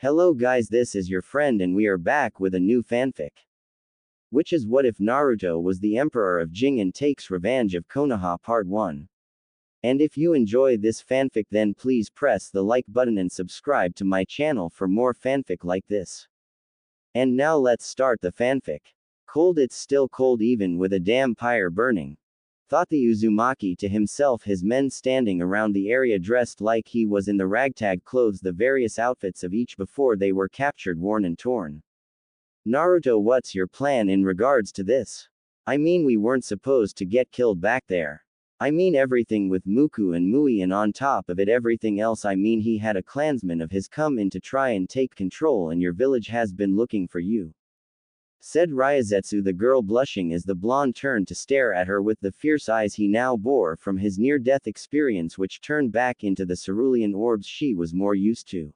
Hello guys, this is your friend and we are back with a new fanfic. Which is what if Naruto was the emperor of Jing and takes revenge of Konaha part 1. And if you enjoy this fanfic then please press the like button and subscribe to my channel for more fanfic like this. And now let's start the fanfic. Cold, it's still cold even with a damn pyre burning. Thought the Uzumaki to himself, his men standing around the area dressed like he was in the ragtag clothes, the various outfits of each before they were captured, worn and torn. Naruto, what's your plan in regards to this? I mean, we weren't supposed to get killed back there. I mean everything with Muku and Mui, and on top of it everything else. I mean, he had a clansman of his come in to try and take control and your village has been looking for you. Said Ryazetsu, the girl blushing as the blonde turned to stare at her with the fierce eyes he now bore from his near-death experience, which turned back into the cerulean orbs she was more used to.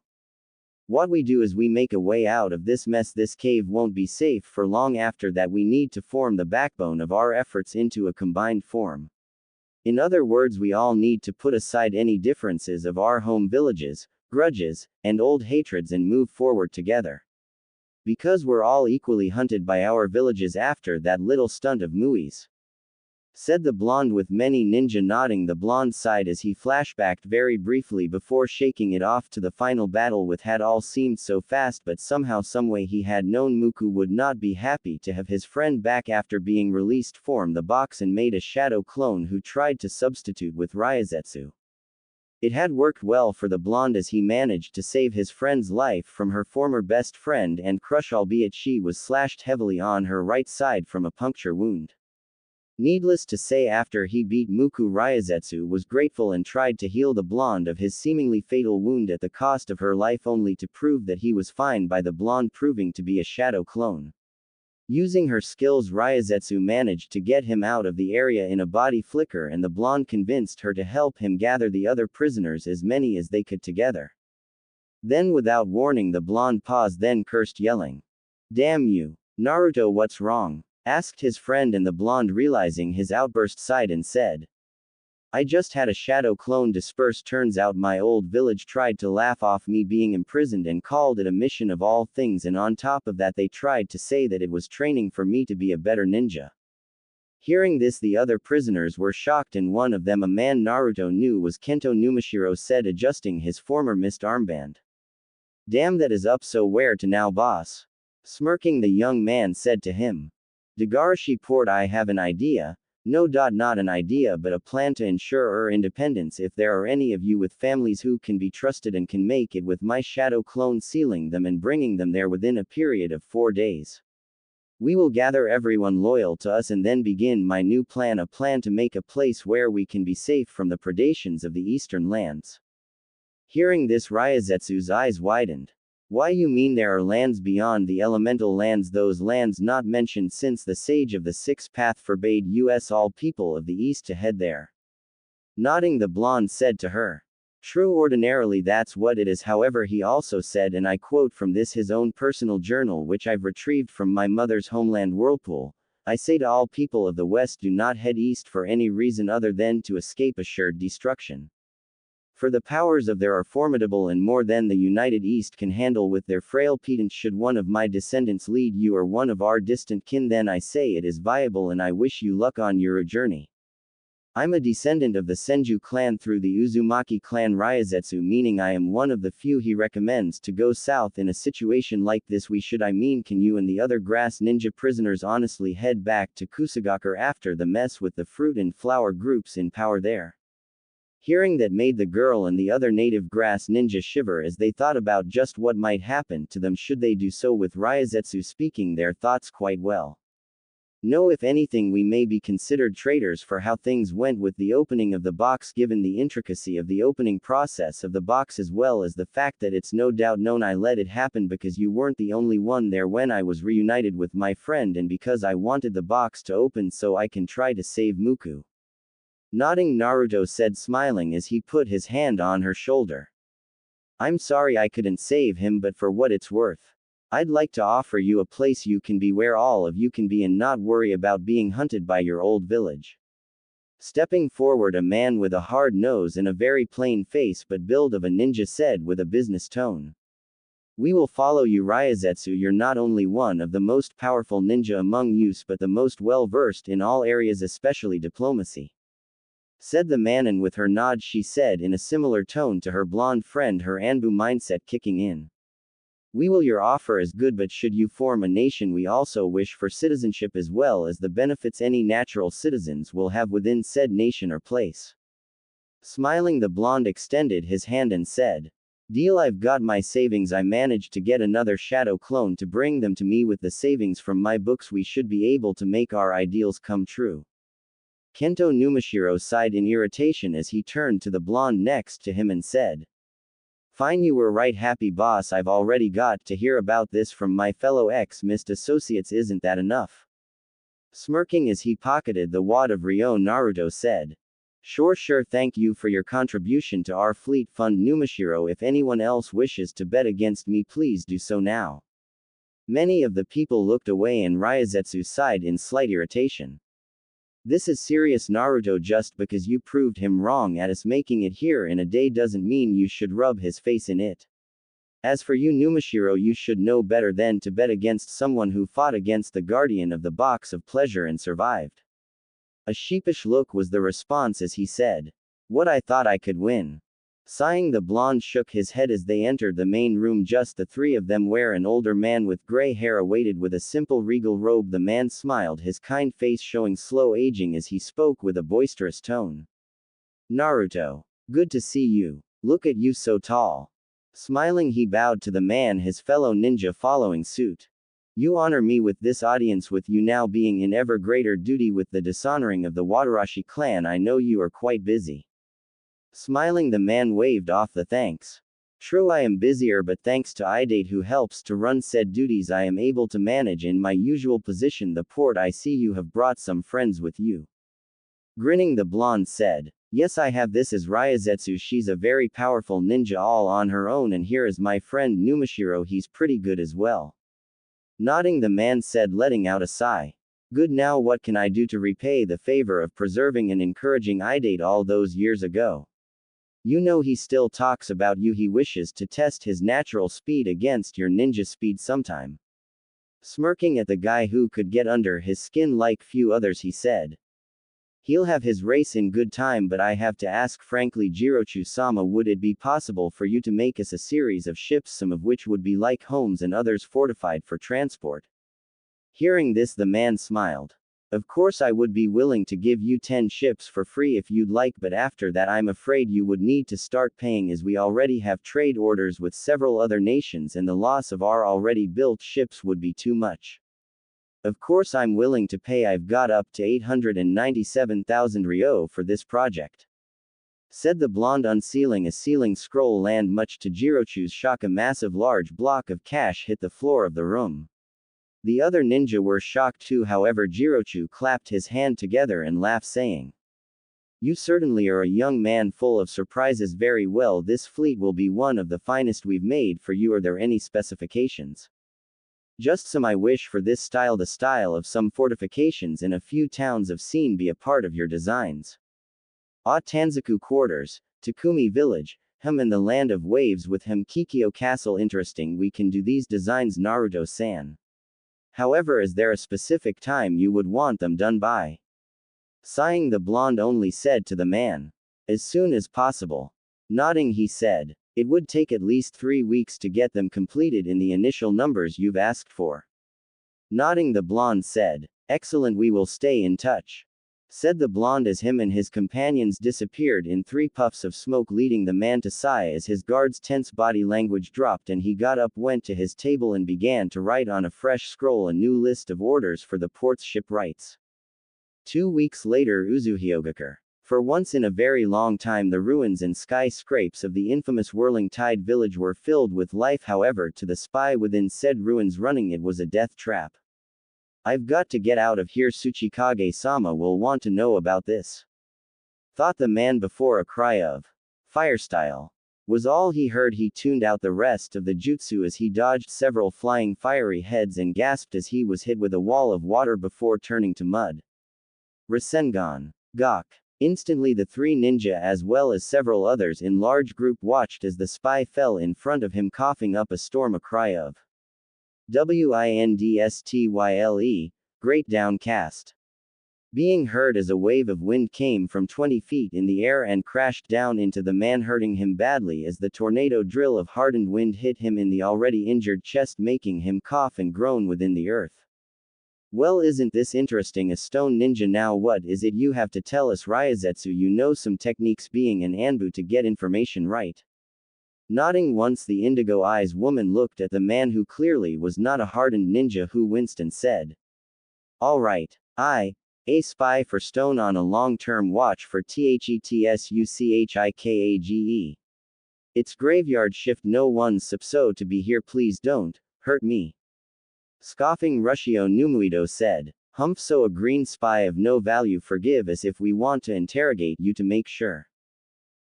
What we do is we make a way out of this mess. This cave won't be safe for long. After that we need to form the backbone of our efforts into a combined form. In other words, we all need to put aside any differences of our home villages, grudges, and old hatreds and move forward together. Because we're all equally hunted by our villages after that little stunt of Mui's. Said the blonde with many ninja, nodding the blonde side as he flashbacked very briefly before shaking it off to the final battle with had all seemed so fast, but somehow someway he had known Muku would not be happy to have his friend back after being released from the box and made a shadow clone who tried to substitute with Ryazetsu. It had worked well for the blonde as he managed to save his friend's life from her former best friend and crush, albeit she was slashed heavily on her right side from a puncture wound. Needless to say, after he beat Muku, Ryazetsu was grateful and tried to heal the blonde of his seemingly fatal wound at the cost of her life, only to prove that he was fine by the blonde proving to be a shadow clone. Using her skills, Ryazetsu managed to get him out of the area in a body flicker, and the blonde convinced her to help him gather the other prisoners, as many as they could together. Then without warning the blonde paused, then cursed, yelling, "Damn you! Naruto, what's wrong?" asked his friend, and the blonde, realizing his outburst, sighed and said, "I just had a shadow clone disperse. Turns out my old village tried to laugh off me being imprisoned and called it a mission of all things, and on top of that they tried to say that it was training for me to be a better ninja." Hearing this, the other prisoners were shocked, and one of them, a man Naruto knew, was Kento Numashiro, said, adjusting his former missed armband. "Damn, that is up. So where to now, boss?" Smirking, the young man said to him. "Dagarashi Port, I have an idea. No, not an idea, but a plan to ensure our independence. If there are any of you with families who can be trusted and can make it with my shadow clone, sealing them and bringing them there within a period of 4 days. We will gather everyone loyal to us and then begin my new plan, a plan to make a place where we can be safe from the predations of the eastern lands." Hearing this, Ryazetsu's eyes widened. "Why, you mean there are lands beyond the elemental lands, those lands not mentioned since the sage of the sixth path forbade us all people of the east to head there?" Nodding, the blonde said to her, "True, ordinarily that's what it is. However, he also said, and I quote from this his own personal journal which I've retrieved from my mother's homeland Whirlpool, I say to all people of the west, do not head east for any reason other than to escape assured destruction. For the powers of there are formidable and more than the United East can handle with their frail pedants. Should one of my descendants lead you or one of our distant kin, then I say it is viable and I wish you luck on your journey. I'm a descendant of the Senju clan through the Uzumaki clan." Ryazetsu, meaning I am one of the few he recommends to go south in a situation like this. We should, I mean, can you and the other grass ninja prisoners honestly head back to Kusagakur after the mess with the fruit and flower groups in power there? Hearing that made the girl and the other native grass ninja shiver as they thought about just what might happen to them should they do so, with Ryazetsu speaking their thoughts quite well. "No, if anything we may be considered traitors for how things went with the opening of the box, given the intricacy of the opening process of the box as well as the fact that it's no doubt known I let it happen because you weren't the only one there when I was reunited with my friend, and because I wanted the box to open so I can try to save Muku." Nodding, Naruto said, smiling as he put his hand on her shoulder, "I'm sorry I couldn't save him, but for what it's worth, I'd like to offer you a place you can be where all of you can be and not worry about being hunted by your old village." Stepping forward, a man with a hard nose and a very plain face but build of a ninja said with a business tone, We will follow you Ryazetsu. You're not only one of the most powerful ninja among youths but the most well-versed in all areas especially diplomacy. Said the man, and with her nod she said in a similar tone to her blonde friend, her Anbu mindset kicking in. We will. Your offer is good, but should you form a nation we also wish for citizenship as well as the benefits any natural citizens will have within said nation or place. Smiling, the blonde extended his hand and said, Deal. I've got my savings. I managed to get another shadow clone to bring them to me. With the savings from my books we should be able to make our ideals come true. Kento Numashiro sighed in irritation as he turned to the blonde next to him and said, Fine, you were right, happy boss. I've already got to hear about this from my fellow ex-mist associates. Isn't that enough? Smirking as he pocketed the wad of Ryo, Naruto said, Sure, thank you for your contribution to our fleet fund Numashiro. If anyone else wishes to bet against me, please do so now. Many of the people looked away and Ryazetsu sighed in slight irritation. This is serious, Naruto. Just because you proved him wrong at us making it here in a day doesn't mean you should rub his face in it. As for you Numashiro, you should know better than to bet against someone who fought against the guardian of the box of pleasure and survived. A sheepish look was the response as he said, What, I thought I could win. Sighing, the blonde shook his head as they entered the main room, just the three of them, where an older man with gray hair awaited with a simple regal robe. The man smiled, his kind face showing slow aging as he spoke with a boisterous tone. Naruto. Good to see you. Look at you, so tall. Smiling, he bowed to the man, his fellow ninja following suit. You honor me with this audience, with you now being in ever greater duty with the dishonoring of the Wadarashi clan. I know you are quite busy. Smiling, the man waved off the thanks. True, I am busier, but thanks to Idate who helps to run said duties I am able to manage in my usual position the port. I see you have brought some friends with you. Grinning, the blonde said, Yes, I have. This is Ryazetsu. She's a very powerful ninja all on her own, and here is my friend Numashiro. He's pretty good as well. Nodding, the man said, letting out a sigh. Good, now what can I do to repay the favor of preserving and encouraging Idate all those years ago? You know he still talks about you. He wishes to test his natural speed against your ninja speed sometime. Smirking at the guy who could get under his skin like few others, he said, He'll have his race in good time, but I have to ask frankly, Jirochu-sama, would it be possible for you to make us a series of ships, some of which would be like homes and others fortified for transport? Hearing this, the man smiled. Of course, I would be willing to give you 10 ships for free if you'd like, but after that I'm afraid you would need to start paying, as we already have trade orders with several other nations and the loss of our already built ships would be too much. Of course I'm willing to pay. I've got up to 897,000 Ryo for this project. Said the blonde, unsealing a sealing scroll, and much to Jirochu's shock a massive large block of cash hit the floor of the room. The other ninja were shocked too, however Jirochu clapped his hand together and laughed, saying, You certainly are a young man full of surprises. Very well, this fleet will be one of the finest we've made for you. Are there any specifications? Just some. I wish for this style, the style of some fortifications in a few towns of Scene, be a part of your designs. Tanzaku quarters, Takumi village, and the land of waves with Kikyo castle. Interesting, we can do these designs, Naruto-san. However, is there a specific time you would want them done by? Sighing, the blonde only said to the man, As soon as possible. Nodding, he said, It would take at least 3 weeks to get them completed in the initial numbers you've asked for. Nodding, the blonde said, Excellent, we will stay in touch. Said the blonde as him and his companions disappeared in 3 puffs of smoke, leading the man to sigh as his guard's tense body language dropped and he got up, went to his table and began to write on a fresh scroll a new list of orders for the port's shipwrights. 2 weeks later, Uzuhyogakure. For once in a very long time, the ruins and skyscrapes of the infamous Whirling Tide village were filled with life. However, to the spy within said ruins, running it was a death trap. I've got to get out of here. Tsuchikage-sama will want to know about this. Thought the man before a cry of fire style was all he heard. He tuned out the rest of the jutsu as he dodged several flying fiery heads and gasped as he was hit with a wall of water before turning to mud. Rasengan. Gok. Instantly the three ninja as well as several others in large group watched as the spy fell in front of him coughing up a storm a cry of Windstyle, great downcast. Being heard as a wave of wind came from 20 feet in the air and crashed down into the man hurting him badly as the tornado drill of hardened wind hit him in the already injured chest making him cough and groan within the earth. Well, isn't this interesting? A stone ninja. Now what is it you have to tell us, Ryazetsu? You know some techniques being an Anbu to get information right. Nodding once the indigo eyes woman looked at the man who clearly was not a hardened ninja who winced and said, "Alright. A spy for stone on a long-term watch for THETSUCHIKAGE. It's graveyard shift, no one's supposed to be here, please don't hurt me." Scoffing Rushio Numuido said, "Humph, so a green spy of no value, forgive us if we want to interrogate you to make sure."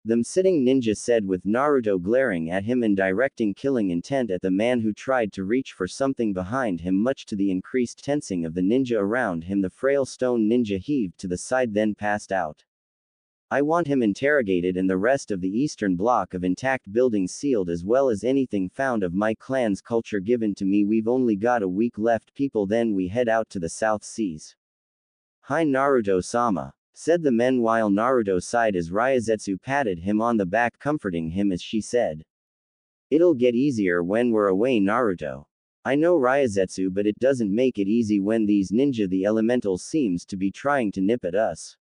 Them sitting ninja said with Naruto glaring at him and directing killing intent at the man who tried to reach for something behind him. Much to the increased tensing of the ninja around him, the frail stone ninja heaved to the side then passed out. "I want him interrogated and the rest of the eastern block of intact buildings sealed as well as anything found of my clan's culture given to me. We've only got a week left, people, then we head out to the South Seas." "Hi Naruto-sama," said the men while Naruto sighed as Ryazetsu patted him on the back comforting him as she said, "It'll get easier when we're away, Naruto." "I know, Ryazetsu, but it doesn't make it easy when these ninja the elemental seems to be trying to nip at us."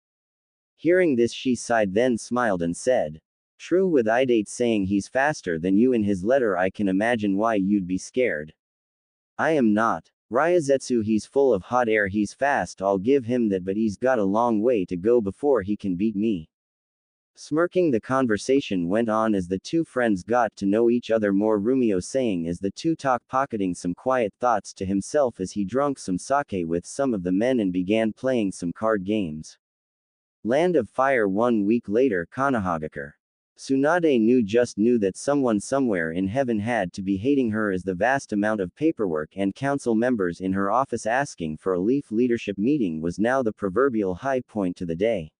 Hearing this she sighed then smiled and said, "True, with Idate saying he's faster than you in his letter I can imagine why you'd be scared." "I am not. Ryazetsu, he's full of hot air, he's fast, I'll give him that, but he's got a long way to go before he can beat me." Smirking, the conversation went on as the two friends got to know each other more, Rumio saying as the two talked, pocketing some quiet thoughts to himself as he drank some sake with some of the men and began playing some card games. Land of Fire. 1 week later, Konaha. Tsunade knew that someone somewhere in heaven had to be hating her as the vast amount of paperwork and council members in her office asking for a leaf leadership meeting was now the proverbial high point to the day.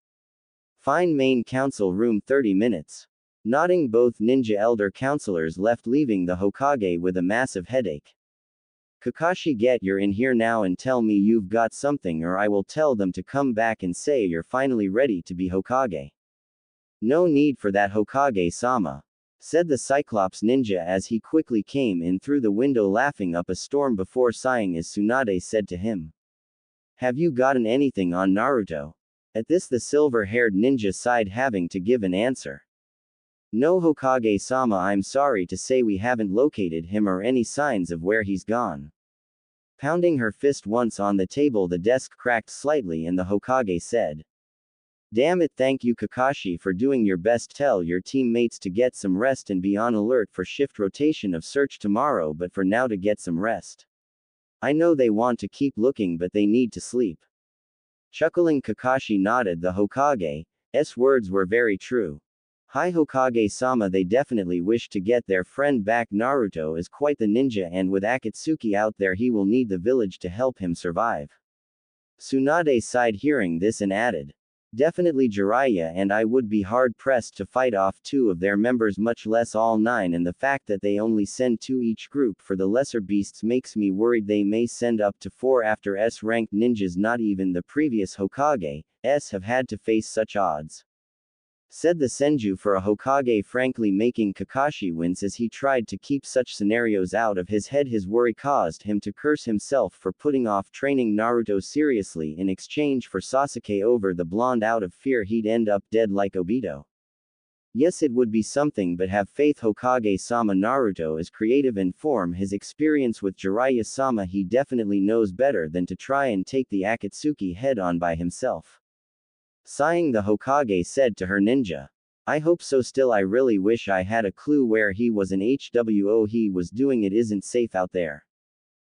Fine main council room 30 minutes. Nodding, both ninja elder counselors left, leaving the Hokage with a massive headache. "Kakashi, you're in here now and tell me you've got something or I will tell them to come back and say you're finally ready to be Hokage." "No need for that, Hokage-sama," said the Cyclops ninja as he quickly came in through the window laughing up a storm before sighing as Tsunade said to him, "Have you gotten anything on Naruto?" At this the silver-haired ninja sighed, having to give an answer. "No, Hokage-sama, I'm sorry to say we haven't located him or any signs of where he's gone." Pounding her fist once on the table, the desk cracked slightly and the Hokage said, "Damn it, thank you Kakashi for doing your best. Tell your teammates to get some rest and be on alert for shift rotation of search tomorrow, but for now to get some rest. I know they want to keep looking but they need to sleep." Chuckling, Kakashi nodded. The Hokage's words were very true. Hi Hokage-sama, they definitely wish to get their friend back. Naruto is quite the ninja and with Akatsuki out there he will need the village to help him survive. Tsunade sighed hearing this and added, "Definitely Jiraiya and I would be hard-pressed to fight off 2 of their members, much less all 9, and the fact that they only send 2 each group for the lesser beasts makes me worried they may send up to 4 after S-ranked ninjas. Not even the previous Hokage's have had to face such odds," said the Senju for a Hokage, frankly making Kakashi wince as he tried to keep such scenarios out of his head. His worry caused him to curse himself for putting off training Naruto seriously in exchange for Sasuke over the blonde. Out of fear he'd end up dead like Obito. Yes, it would be something, but have faith Hokage-sama. Naruto is creative and from his experience with Jiraiya-sama he definitely knows better than to try and take the Akatsuki head on by himself. Sighing, the Hokage said to her ninja, "I hope so. Still, I really wish I had a clue where he was and HWO he was doing. It isn't safe out there.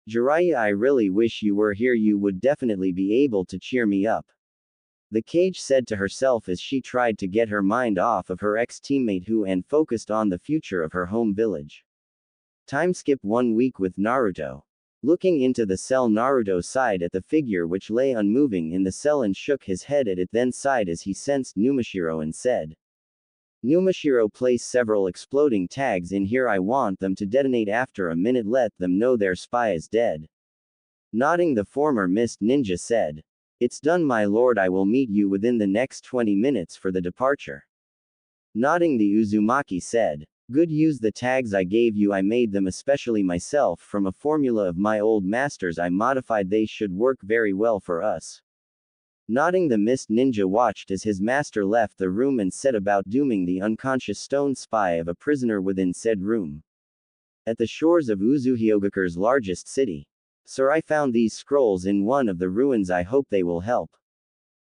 Jiraiya, I really wish you were here. You would definitely be able to cheer me up." The Kage said to herself as she tried to get her mind off of her ex-teammate who and focused on the future of her home village. Time skip 1 week with Naruto. Looking into the cell, Naruto sighed at the figure which lay unmoving in the cell and shook his head at it, then sighed as he sensed Numashiro and said, Numashiro, place several exploding tags in here. I want them to detonate after a minute. Let them know their spy is dead. Nodding, the former mist ninja said, It's done, my lord. I will meet you within the next 20 minutes for the departure. Nodding, the Uzumaki said, Good, use the tags I gave you. I made them especially myself from a formula of my old master's. I modified. They should work very well for us. Nodding, the mist ninja watched as his master left the room and set about dooming the unconscious stone spy of a prisoner within said room. At the shores of Uzuhyogakure's largest city. Sir, I found these scrolls in one of the ruins. I hope they will help.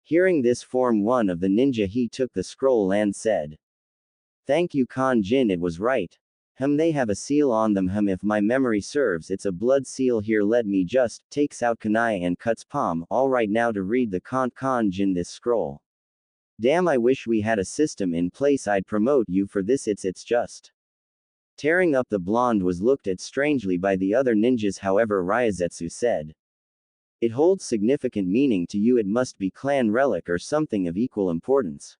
Hearing this, form one of the ninja, he took the scroll and said, Thank you, Jin. It was right. They have a seal on them. If my memory serves, it's a blood seal. Here, let me just, takes out kunai and cuts palm. All right, now to read the Jin this scroll. Damn, I wish we had a system in place. I'd promote you for this. It's just. Tearing up, the blonde was looked at strangely by the other ninjas. However, Ryazetsu said, It holds significant meaning to you. It must be clan relic or something of equal importance.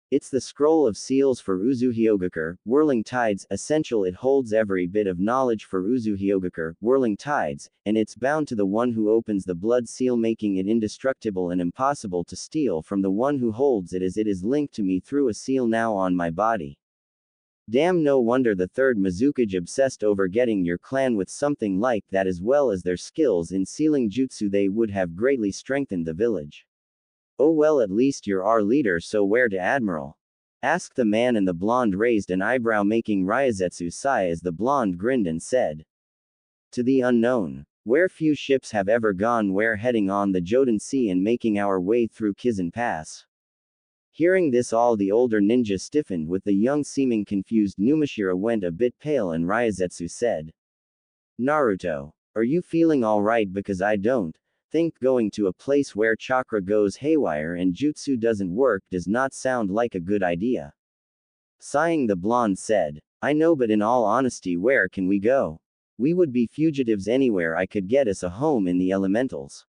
It's the scroll of seals for Uzuhyogakure, whirling tides, essential. It holds every bit of knowledge for Uzuhyogakure, whirling tides, and it's bound to the one who opens the blood seal, making it indestructible and impossible to steal from the one who holds it, as it is linked to me through a seal now on my body. Damn, no wonder the third Mizukage obsessed over getting your clan with something like that, as well as their skills in sealing jutsu. They would have greatly strengthened the village. Oh well, at least you're our leader, so where to, Admiral? Asked the man, and the blonde raised an eyebrow, making Ryazetsu sigh as the blonde grinned and said, To the unknown. Where few ships have ever gone. We're heading on the Joden Sea and making our way through Kizan Pass. Hearing this, all the older ninja stiffened, with the young seeming confused Numashiro went a bit pale, and Ryazetsu said, Naruto, are you feeling alright? Because I don't think going to a place where chakra goes haywire and jutsu doesn't work does not sound like a good idea. Sighing, the blonde said, I know, but in all honesty, where can we go? We would be fugitives anywhere. I could get us a home in the elementals.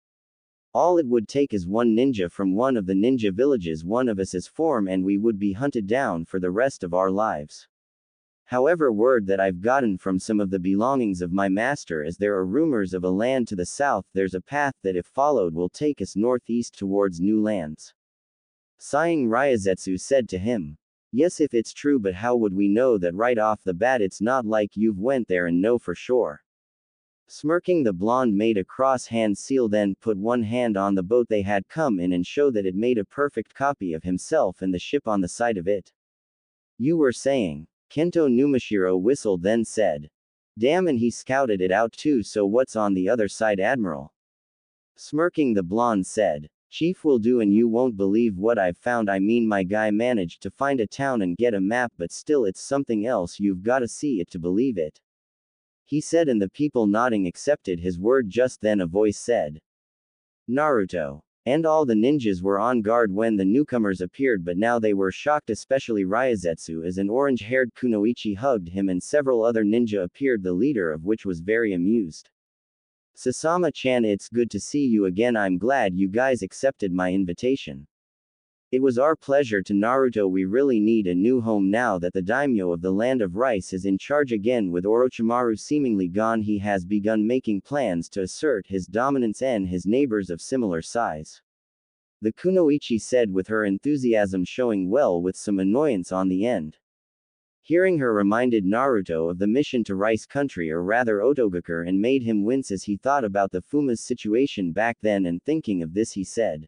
All it would take is one ninja from one of the ninja villages, one of us as form, and we would be hunted down for the rest of our lives. However, word that I've gotten from some of the belongings of my master is there are rumors of a land to the south. There's a path that, if followed, will take us northeast towards new lands. Sighing, Ryazetsu said to him, Yes, if it's true, but how would we know that right off the bat? It's not like you've went there and know for sure. Smirking, the blonde made a cross-hand seal, then put one hand on the boat they had come in and showed that it made a perfect copy of himself and the ship on the side of it. You were saying? Kento Numashiro whistled, then said, Damn, and he scouted it out too. So what's on the other side, Admiral? Smirking, the blonde said, Chief will do, and you won't believe what I've found. I mean, my guy managed to find a town and get a map, but still it's something else. You've gotta see it to believe it. He said, and the people nodding accepted his word. Just then a voice said, Naruto. And all the ninjas were on guard when the newcomers appeared, but now they were shocked, especially Ryazetsu, as an orange-haired kunoichi hugged him, and several other ninja appeared, the leader of which was very amused. Sasama-chan, it's good to see you again. I'm glad you guys accepted my invitation. It was our pleasure. To Naruto, we really need a new home now that the daimyo of the land of rice is in charge again. With Orochimaru seemingly gone, he has begun making plans to assert his dominance and his neighbors of similar size. The kunoichi said, with her enthusiasm showing well with some annoyance on the end. Hearing her reminded Naruto of the mission to Rice Country, or rather Otogakure, and made him wince as he thought about the Fuma's situation back then, and thinking of this he said,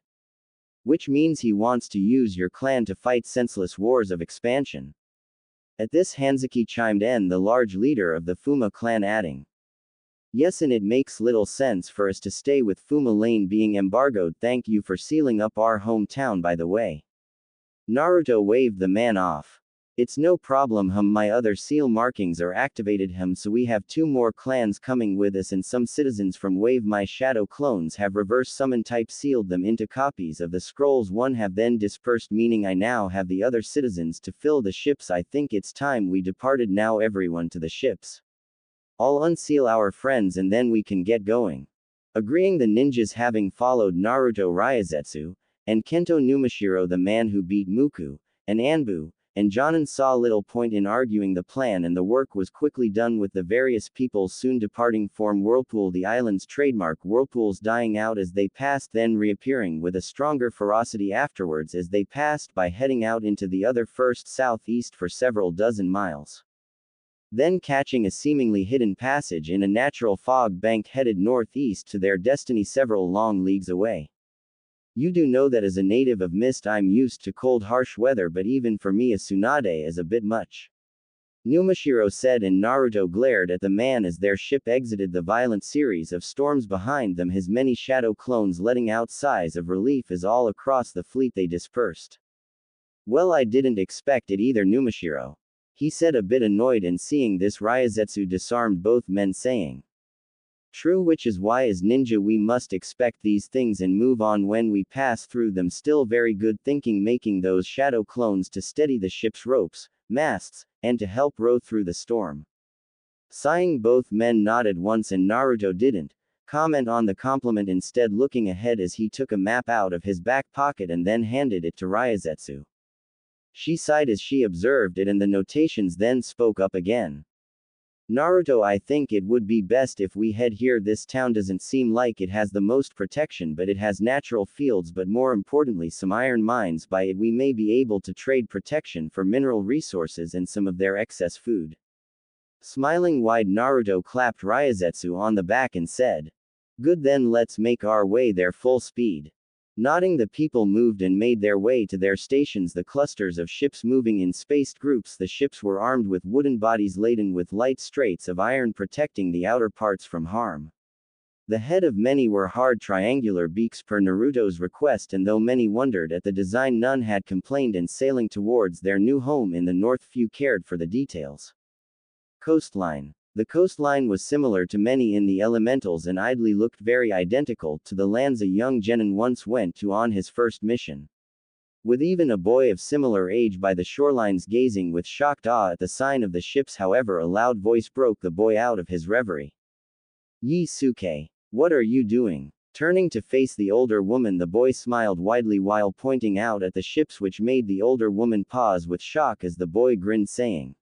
Which means he wants to use your clan to fight senseless wars of expansion. At this, Hanzuki chimed in, the large leader of the Fuma clan, adding, Yes, and it makes little sense for us to stay with Fuma Lane being embargoed. Thank you for sealing up our hometown, by the way. Naruto waved the man off. It's no problem, my other seal markings are activated, so we have 2 more clans coming with us, and some citizens from Wave My Shadow clones have reverse summon type sealed them into copies of the scrolls. 1 have then dispersed, meaning I now have the other citizens to fill the ships. I think it's time we departed now. Everyone to the ships. I'll unseal our friends and then we can get going. Agreeing, the ninjas, having followed Naruto Ryazetsu, and Kento Numashiro, the man who beat Muku, and Anbu, and Jonin, saw little point in arguing the plan, and the work was quickly done, with the various peoples soon departing form Whirlpool, the island's trademark whirlpools dying out as they passed, then reappearing with a stronger ferocity afterwards as they passed by, heading out into the other first southeast for several dozen miles. Then catching a seemingly hidden passage in a natural fog bank, headed northeast to their destiny several long leagues away. You do know that as a native of Mist I'm used to cold harsh weather, but even for me a tsunade is a bit much. Numashiro said, and Naruto glared at the man as their ship exited the violent series of storms behind them, his many shadow clones letting out sighs of relief as all across the fleet they dispersed. Well, I didn't expect it either, Numashiro. He said, a bit annoyed, and seeing this Ryazetsu disarmed both men, saying, True, which is why as ninja we must expect these things and move on when we pass through them. Still very good thinking, making those shadow clones to steady the ship's ropes, masts, and to help row through the storm. Sighing, both men nodded once, and Naruto didn't comment on the compliment, instead looking ahead as he took a map out of his back pocket and then handed it to Ryazetsu. She sighed as she observed it, and the notations then spoke up again. Naruto, I think it would be best if we head here. This town doesn't seem like it has the most protection, but it has natural fields, but more importantly some iron mines. By it we may be able to trade protection for mineral resources and some of their excess food. Smiling wide, Naruto clapped Ryazetsu on the back and said, Good, then let's make our way there full speed. Nodding, the people moved and made their way to their stations, the clusters of ships moving in spaced groups. The ships were armed with wooden bodies laden with light straits of iron, protecting the outer parts from harm. The head of many were hard triangular beaks per Naruto's request, and though many wondered at the design, none had complained, and sailing towards their new home in the north few cared for the details. Coastline. The coastline was similar to many in the elementals and idly looked very identical to the lands a young genin once went to on his first mission. With even a boy of similar age by the shorelines gazing with shocked awe at the sign of the ships, however, a loud voice broke the boy out of his reverie. Yi Suke, what are you doing? Turning to face the older woman, the boy smiled widely while pointing out at the ships, which made the older woman pause with shock as the boy grinned, saying,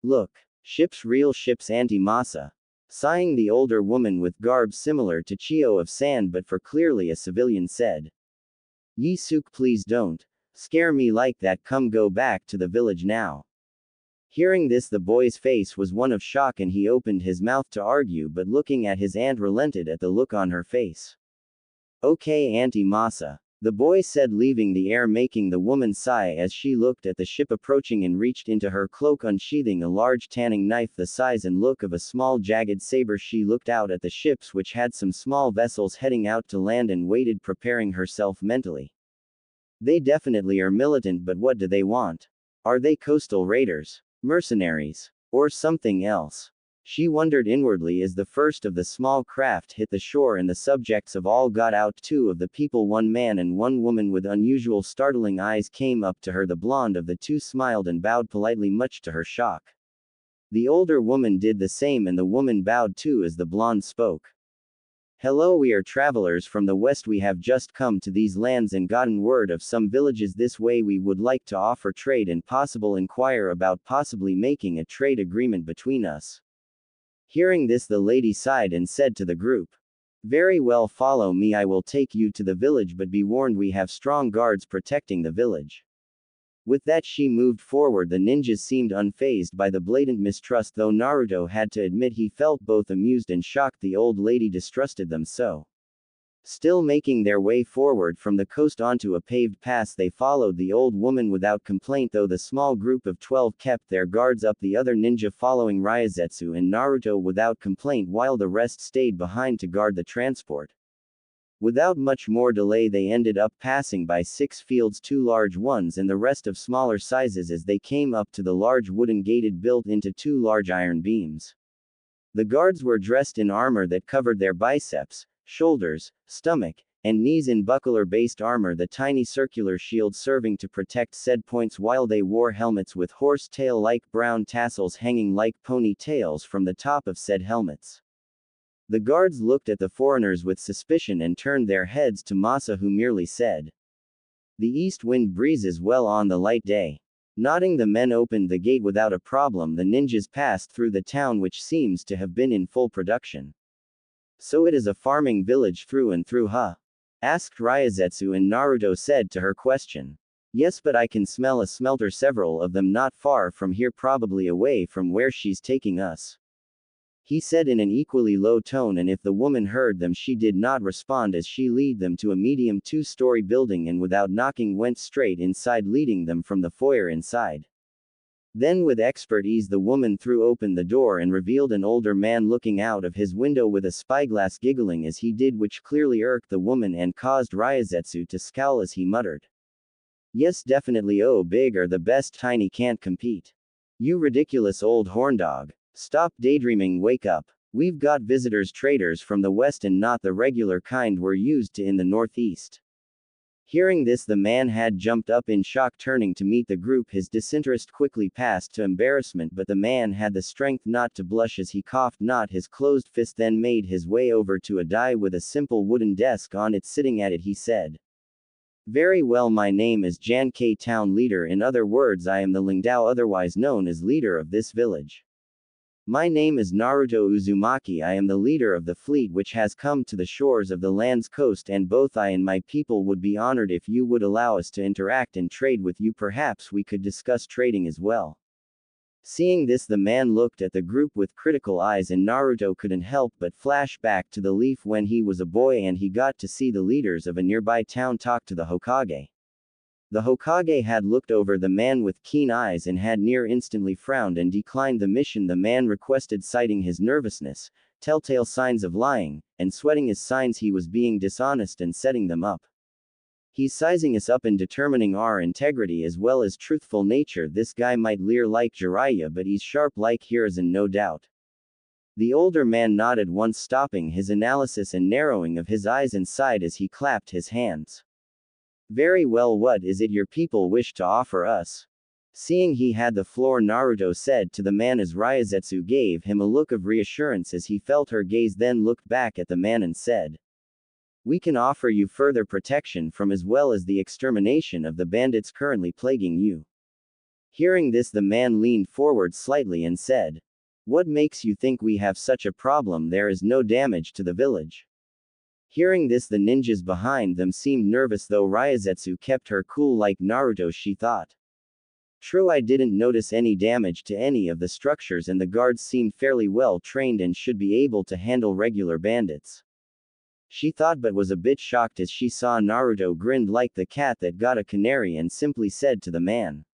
Look. Ships, real ships, anti-masa. Sighing, the older woman with garb similar to Chio of Sand but for clearly a civilian said, Yi Suk, please don't scare me like that. Come, go back to the village now. Hearing this, the boy's face was one of shock, and he opened his mouth to argue, but looking at his aunt relented at the look on her face. Okay, Auntie Masa. The boy said, leaving the air, making the woman sigh as she looked at the ship approaching and reached into her cloak, unsheathing a large tanning knife the size and look of a small jagged saber. She looked out at the ships, which had some small vessels heading out to land, and waited, preparing herself mentally. They definitely are militant, but what do they want? Are they coastal raiders, mercenaries, or something else? She wondered inwardly as the first of the small craft hit the shore and the subjects of all got out. Two of the people, one man and one woman with unusual startling eyes, came up to her. The blonde of the two smiled and bowed politely, much to her shock. The older woman did the same, and the woman bowed too as the blonde spoke. Hello, we are travelers from the west. We have just come to these lands and gotten word of some villages this way. We would like to offer trade and possible inquire about possibly making a trade agreement between us. Hearing this, the lady sighed and said to the group, Very well, follow me. I will take you to the village, but be warned, we have strong guards protecting the village. With that, she moved forward. The ninjas seemed unfazed by the blatant mistrust, though Naruto had to admit he felt both amused and shocked the old lady distrusted them so. Still making their way forward from the coast onto a paved path, they followed the old woman without complaint, though the small group of 12 kept their guards up, the other ninja following Ryazetsu and Naruto without complaint, while the rest stayed behind to guard the transport. Without much more delay, they ended up passing by 6 fields, 2 large ones and the rest of smaller sizes, as they came up to the large wooden gated built into 2 large iron beams. The guards were dressed in armor that covered their biceps, shoulders, stomach, and knees in buckler-based armor, the tiny circular shield serving to protect said points, while they wore helmets with horse tail-like brown tassels hanging like pony tails from the top of said helmets. The guards looked at the foreigners with suspicion and turned their heads to Masa, who merely said, "The east wind breezes well on the light day." Nodding, the men opened the gate without a problem. The ninjas passed through the town, which seems to have been in full production. "So it is a farming village through and through, huh?" asked Ryazetsu, and Naruto said to her question, "Yes, but I can smell a smelter, several of them not far from here, probably away from where she's taking us," he said in an equally low tone, and if the woman heard them she did not respond as she led them to a medium 2-story building and without knocking went straight inside, leading them from the foyer inside. Then with expert ease the woman threw open the door and revealed an older man looking out of his window with a spyglass, giggling as he did, which clearly irked the woman and caused Ryazetsu to scowl as he muttered, "Yes, definitely, oh, big are the best, tiny can't compete. You ridiculous old horndog. Stop daydreaming, wake up. We've got visitors, traders from the west and not the regular kind we're used to in the northeast." Hearing this, the man had jumped up in shock, turning to meet the group. His disinterest quickly passed to embarrassment, but the man had the strength not to blush as he coughed not his closed fist, then made his way over to a dais with a simple wooden desk on it. Sitting at it, he said, "Very well, my name is Jan K, town leader. In other words, I am the Lingdao, otherwise known as leader of this village. My name is Naruto Uzumaki. I am the leader of the fleet which has come to the shores of the land's coast, and both I and my people would be honored if you would allow us to interact and trade with you. Perhaps we could discuss trading as well." Seeing this, the man looked at the group with critical eyes, and Naruto couldn't help but flash back to the leaf when he was a boy and he got to see the leaders of a nearby town talk to the Hokage. The Hokage had looked over the man with keen eyes and had near instantly frowned and declined the mission the man requested, citing his nervousness, telltale signs of lying, and sweating as signs he was being dishonest and setting them up. "He's sizing us up and determining our integrity as well as truthful nature. This guy might leer like Jiraiya, but he's sharp like Hiruzen, no doubt." The older man nodded once, stopping his analysis and narrowing of his eyes, and sighed as he clapped his hands. "Very well, what is it your people wish to offer us?" Seeing he had the floor, Naruto said to the man as Ryazetsu gave him a look of reassurance as he felt her gaze, then looked back at the man and said, "We can offer you further protection from as well as the extermination of the bandits currently plaguing you." Hearing this, the man leaned forward slightly and said, "What makes you think we have such a problem? There is no damage to the village." Hearing this, the ninjas behind them seemed nervous, though Ryazetsu kept her cool like Naruto, she thought. "True, I didn't notice any damage to any of the structures, and the guards seemed fairly well trained and should be able to handle regular bandits," she thought, but was a bit shocked as she saw Naruto grinned like the cat that got a canary and simply said to the man,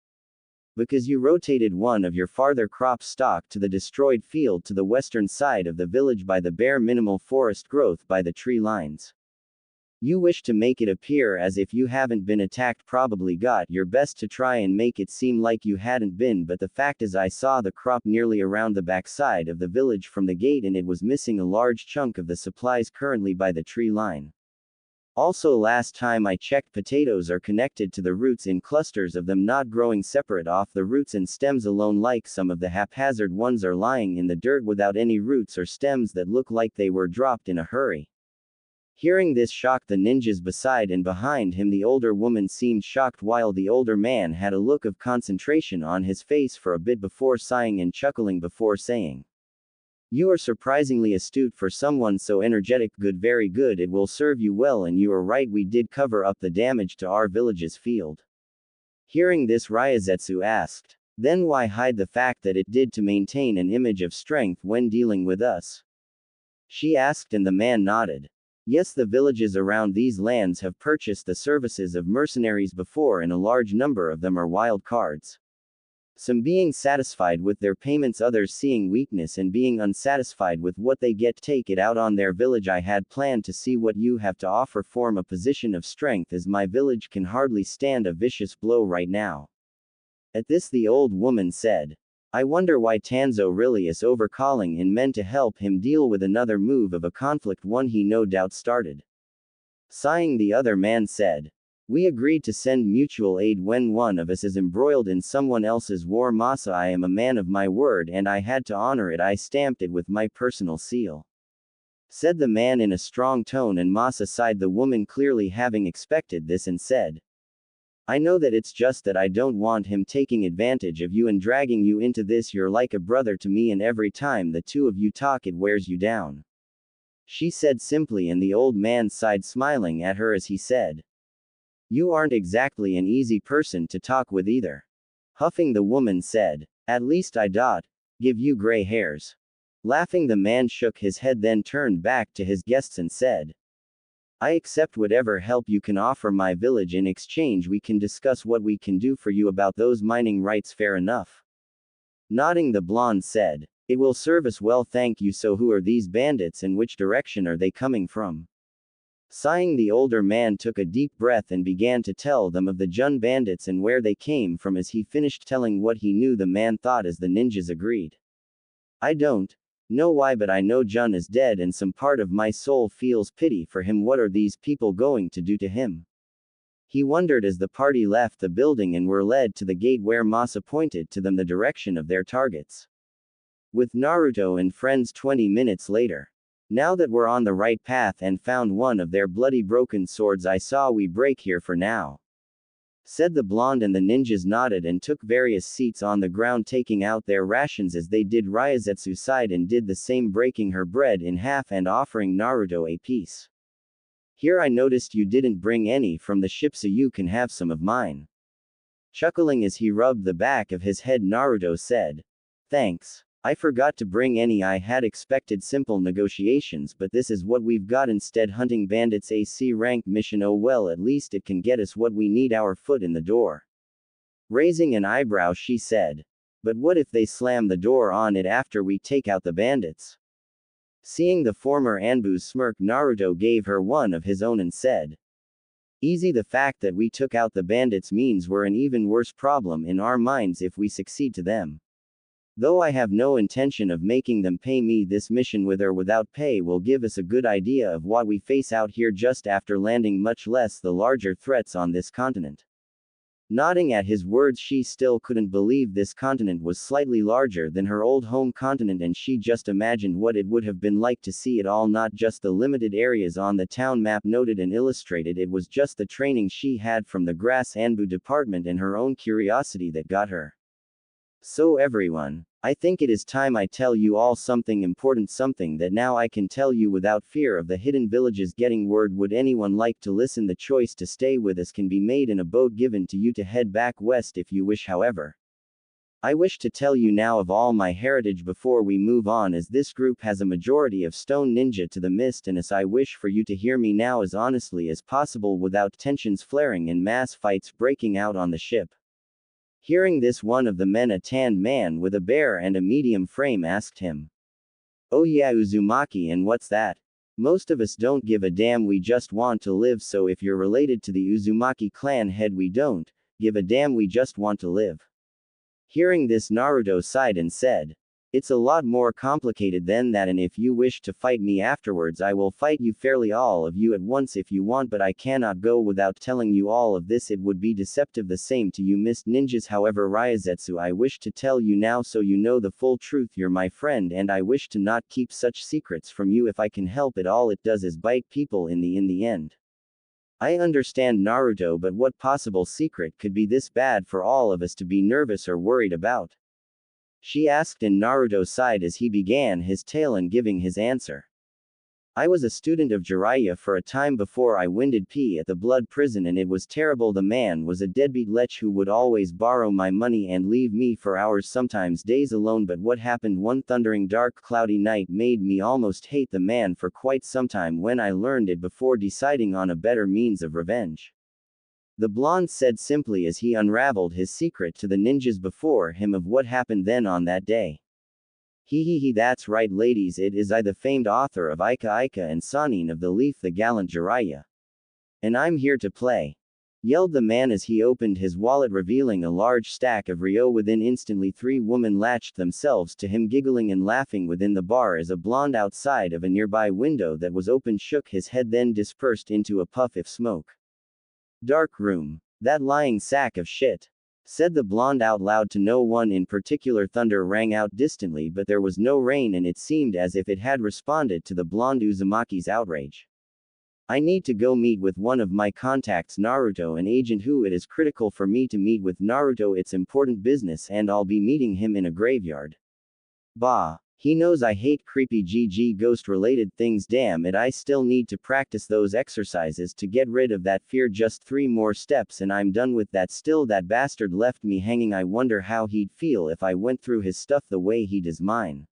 "Because you rotated one of your farther crop stock to the destroyed field to the western side of the village by the bare minimal forest growth by the tree lines. You wish to make it appear as if you haven't been attacked, probably got your best to try and make it seem like you hadn't been, but the fact is I saw the crop nearly around the backside of the village from the gate, and it was missing a large chunk of the supplies currently by the tree line. Also, last time I checked, potatoes are connected to the roots in clusters of them, not growing separate off the roots and stems alone like some of the haphazard ones are lying in the dirt without any roots or stems that look like they were dropped in a hurry." Hearing this shocked the ninjas beside and behind him. The older woman seemed shocked, while the older man had a look of concentration on his face for a bit before sighing and chuckling before saying, "You are surprisingly astute for someone so energetic. Good, very good, it will serve you well, and you are right, we did cover up the damage to our village's field." Hearing this, Ryazetsu asked, "Then why hide the fact that it did to maintain an image of strength when dealing with us?" she asked, and the man nodded. "Yes, the villages around these lands have purchased the services of mercenaries before, and a large number of them are wild cards. Some being satisfied with their payments, others seeing weakness and being unsatisfied with what they get take it out on their village. I had planned to see what you have to offer, form a position of strength, as my village can hardly stand a vicious blow right now." At this, the old woman said, "I wonder why Tanzo really is over calling in men to help him deal with another move of a conflict, one he no doubt started." Sighing, the other man said, "We agreed to send mutual aid when one of us is embroiled in someone else's war. Masa, I am a man of my word and I had to honor it. I stamped it with my personal seal," said the man in a strong tone, and Masa sighed, the woman clearly having expected this, and said, "I know that, it's just that I don't want him taking advantage of you and dragging you into this. You're like a brother to me and every time the two of you talk it wears you down," she said simply, and the old man sighed, smiling at her as he said, "You aren't exactly an easy person to talk with either." Huffing, the woman said, "At least I give you gray hairs." Laughing, the man shook his head, then turned back to his guests and said, "I accept whatever help you can offer my village. In exchange we can discuss what we can do for you about those mining rights. Fair enough?" Nodding, the blonde said, "It will serve us well, thank you. So who are these bandits and which direction are they coming from?" Sighing, the older man took a deep breath and began to tell them of the Jun bandits and where they came from. As he finished telling what he knew, the man thought as the ninjas agreed, "I don't know why, but I know Jun is dead and some part of my soul feels pity for him. What are these people going to do to him?" He wondered as the party left the building and were led to the gate where Masa pointed to them the direction of their targets. With Naruto and friends 20 minutes later. "Now that we're on the right path and found one of their bloody broken swords, I saw we break here for now," said the blonde, and the ninjas nodded and took various seats on the ground, taking out their rations as they did. Ryazetsu sighed and did the same, breaking her bread in half and offering Naruto a piece. "Here, I noticed you didn't bring any from the ship, so you can have some of mine." Chuckling as he rubbed the back of his head, Naruto said, "Thanks. I forgot to bring any. I had expected simple negotiations, but this is what we've got instead. Hunting bandits, a C-rank mission. Oh well, at least it can get us what we need, our foot in the door." Raising an eyebrow, she said, "But what if they slam the door on it after we take out the bandits?" Seeing the former Anbu's smirk, Naruto gave her one of his own and said, "Easy. The fact that we took out the bandits means we're an even worse problem in our minds if we succeed to them. Though I have no intention of making them pay me. This mission, with or without pay, will give us a good idea of what we face out here just after landing, much less the larger threats on this continent." Nodding at his words, she still couldn't believe this continent was slightly larger than her old home continent, and she just imagined what it would have been like to see it all, not just the limited areas on the town map noted and illustrated. It was just the training she had from the Grass Anbu department and her own curiosity that got her. "So everyone, I think it is time I tell you all something important, something that now I can tell you without fear of the hidden villages getting word. Would anyone like to listen? The choice to stay with us can be made in a boat given to you to head back west if you wish. However, I wish to tell you now of all my heritage before we move on, as this group has a majority of stone ninja to the mist, and as I wish for you to hear me now as honestly as possible without tensions flaring and mass fights breaking out on the ship." Hearing this, one of the men, a tanned man with a bare and a medium frame, asked him, "Oh yeah, Uzumaki, and what's that?" "Most of us don't give a damn, we just want to live. So if you're related to the Uzumaki clan head, we don't give a damn, we just want to live." Hearing this, Naruto sighed and said, "It's a lot more complicated than that, and if you wish to fight me afterwards, I will fight you fairly, all of you at once if you want, but I cannot go without telling you all of this. It would be deceptive. The same to you, missed ninjas. However, Ryazetsu, I wish to tell you now so you know the full truth. You're my friend, and I wish to not keep such secrets from you if I can help it. All it does is bite people in the end." "I understand, Naruto, but what possible secret could be this bad for all of us to be nervous or worried about?" she asked, and Naruto sighed as he began his tale and giving his answer. "I was a student of Jiraiya for a time before I winded P at the blood prison, and it was terrible. The man was a deadbeat lech who would always borrow my money and leave me for hours, sometimes days alone. But what happened one thundering dark cloudy night made me almost hate the man for quite some time when I learned it before deciding on a better means of revenge," the blonde said simply as he unraveled his secret to the ninjas before him of what happened then on that day. He, that's right, ladies, it is I, the famed author of Ika Ika and Sanin of the Leaf, the gallant Jiraiya. And I'm here to play yelled the man as he opened his wallet, revealing a large stack of Ryo within. Instantly 3 women latched themselves to him, giggling and laughing within the bar as a blonde outside of a nearby window that was open shook his head, then dispersed into a puff of smoke. Dark room. That lying sack of shit, said the blonde out loud to no one in particular. Thunder rang out distantly, but there was no rain, and it seemed as if it had responded to the blonde Uzumaki's outrage. I need to go meet with one of my contacts, Naruto, an agent who it is critical for me to meet with. Naruto, it's important business, and I'll be meeting him in a graveyard. Bah. He knows I hate creepy GG ghost related things. Damn it, I still need to practice those exercises to get rid of that fear. Just 3 more steps and I'm done with that. Still, that bastard left me hanging. I wonder how he'd feel if I went through his stuff the way he does mine,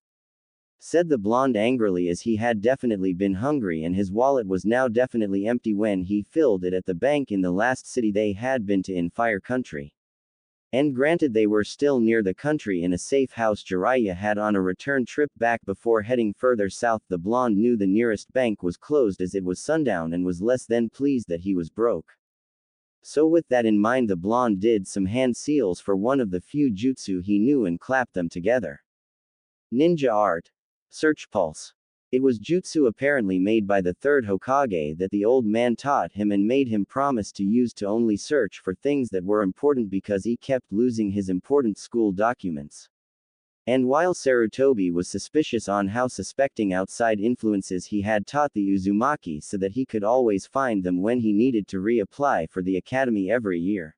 said the blonde angrily, as he had definitely been hungry and his wallet was now definitely empty when he filled it at the bank in the last city they had been to in Fire Country. And granted, they were still near the country in a safe house Jiraiya had on a return trip back before heading further south. The blonde knew the nearest bank was closed as it was sundown and was less than pleased that he was broke. So with that in mind, the blonde did some hand seals for one of the few jutsu he knew and clapped them together. Ninja art. Search pulse. It was jutsu apparently made by the 3rd Hokage that the old man taught him and made him promise to use to only search for things that were important because he kept losing his important school documents. And while Sarutobi was suspicious on how suspecting outside influences, he had taught the Uzumaki so that he could always find them when he needed to reapply for the academy every year.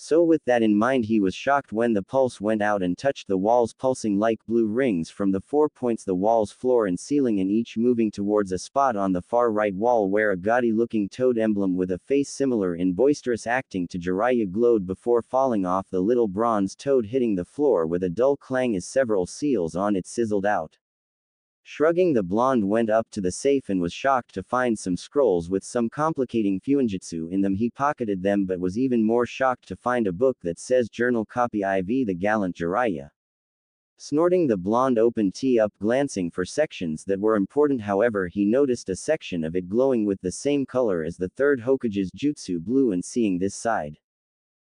So with that in mind, he was shocked when the pulse went out and touched the walls, pulsing like blue rings from the 4 points, the walls, floor and ceiling, and each moving towards a spot on the far right wall where a gaudy-looking toad emblem with a face similar in boisterous acting to Jiraiya glowed before falling off. The little bronze toad hitting the floor with a dull clang as several seals on it sizzled out. Shrugging, the blonde went up to the safe and was shocked to find some scrolls with some complicating fuinjutsu in them. He pocketed them but was even more shocked to find a book that says Journal Copy IV the Gallant Jiraiya. Snorting, the blonde opened tea up, glancing for sections that were important. However, he noticed a section of it glowing with the same color as the 3rd Hokage's jutsu, blue, and seeing this side.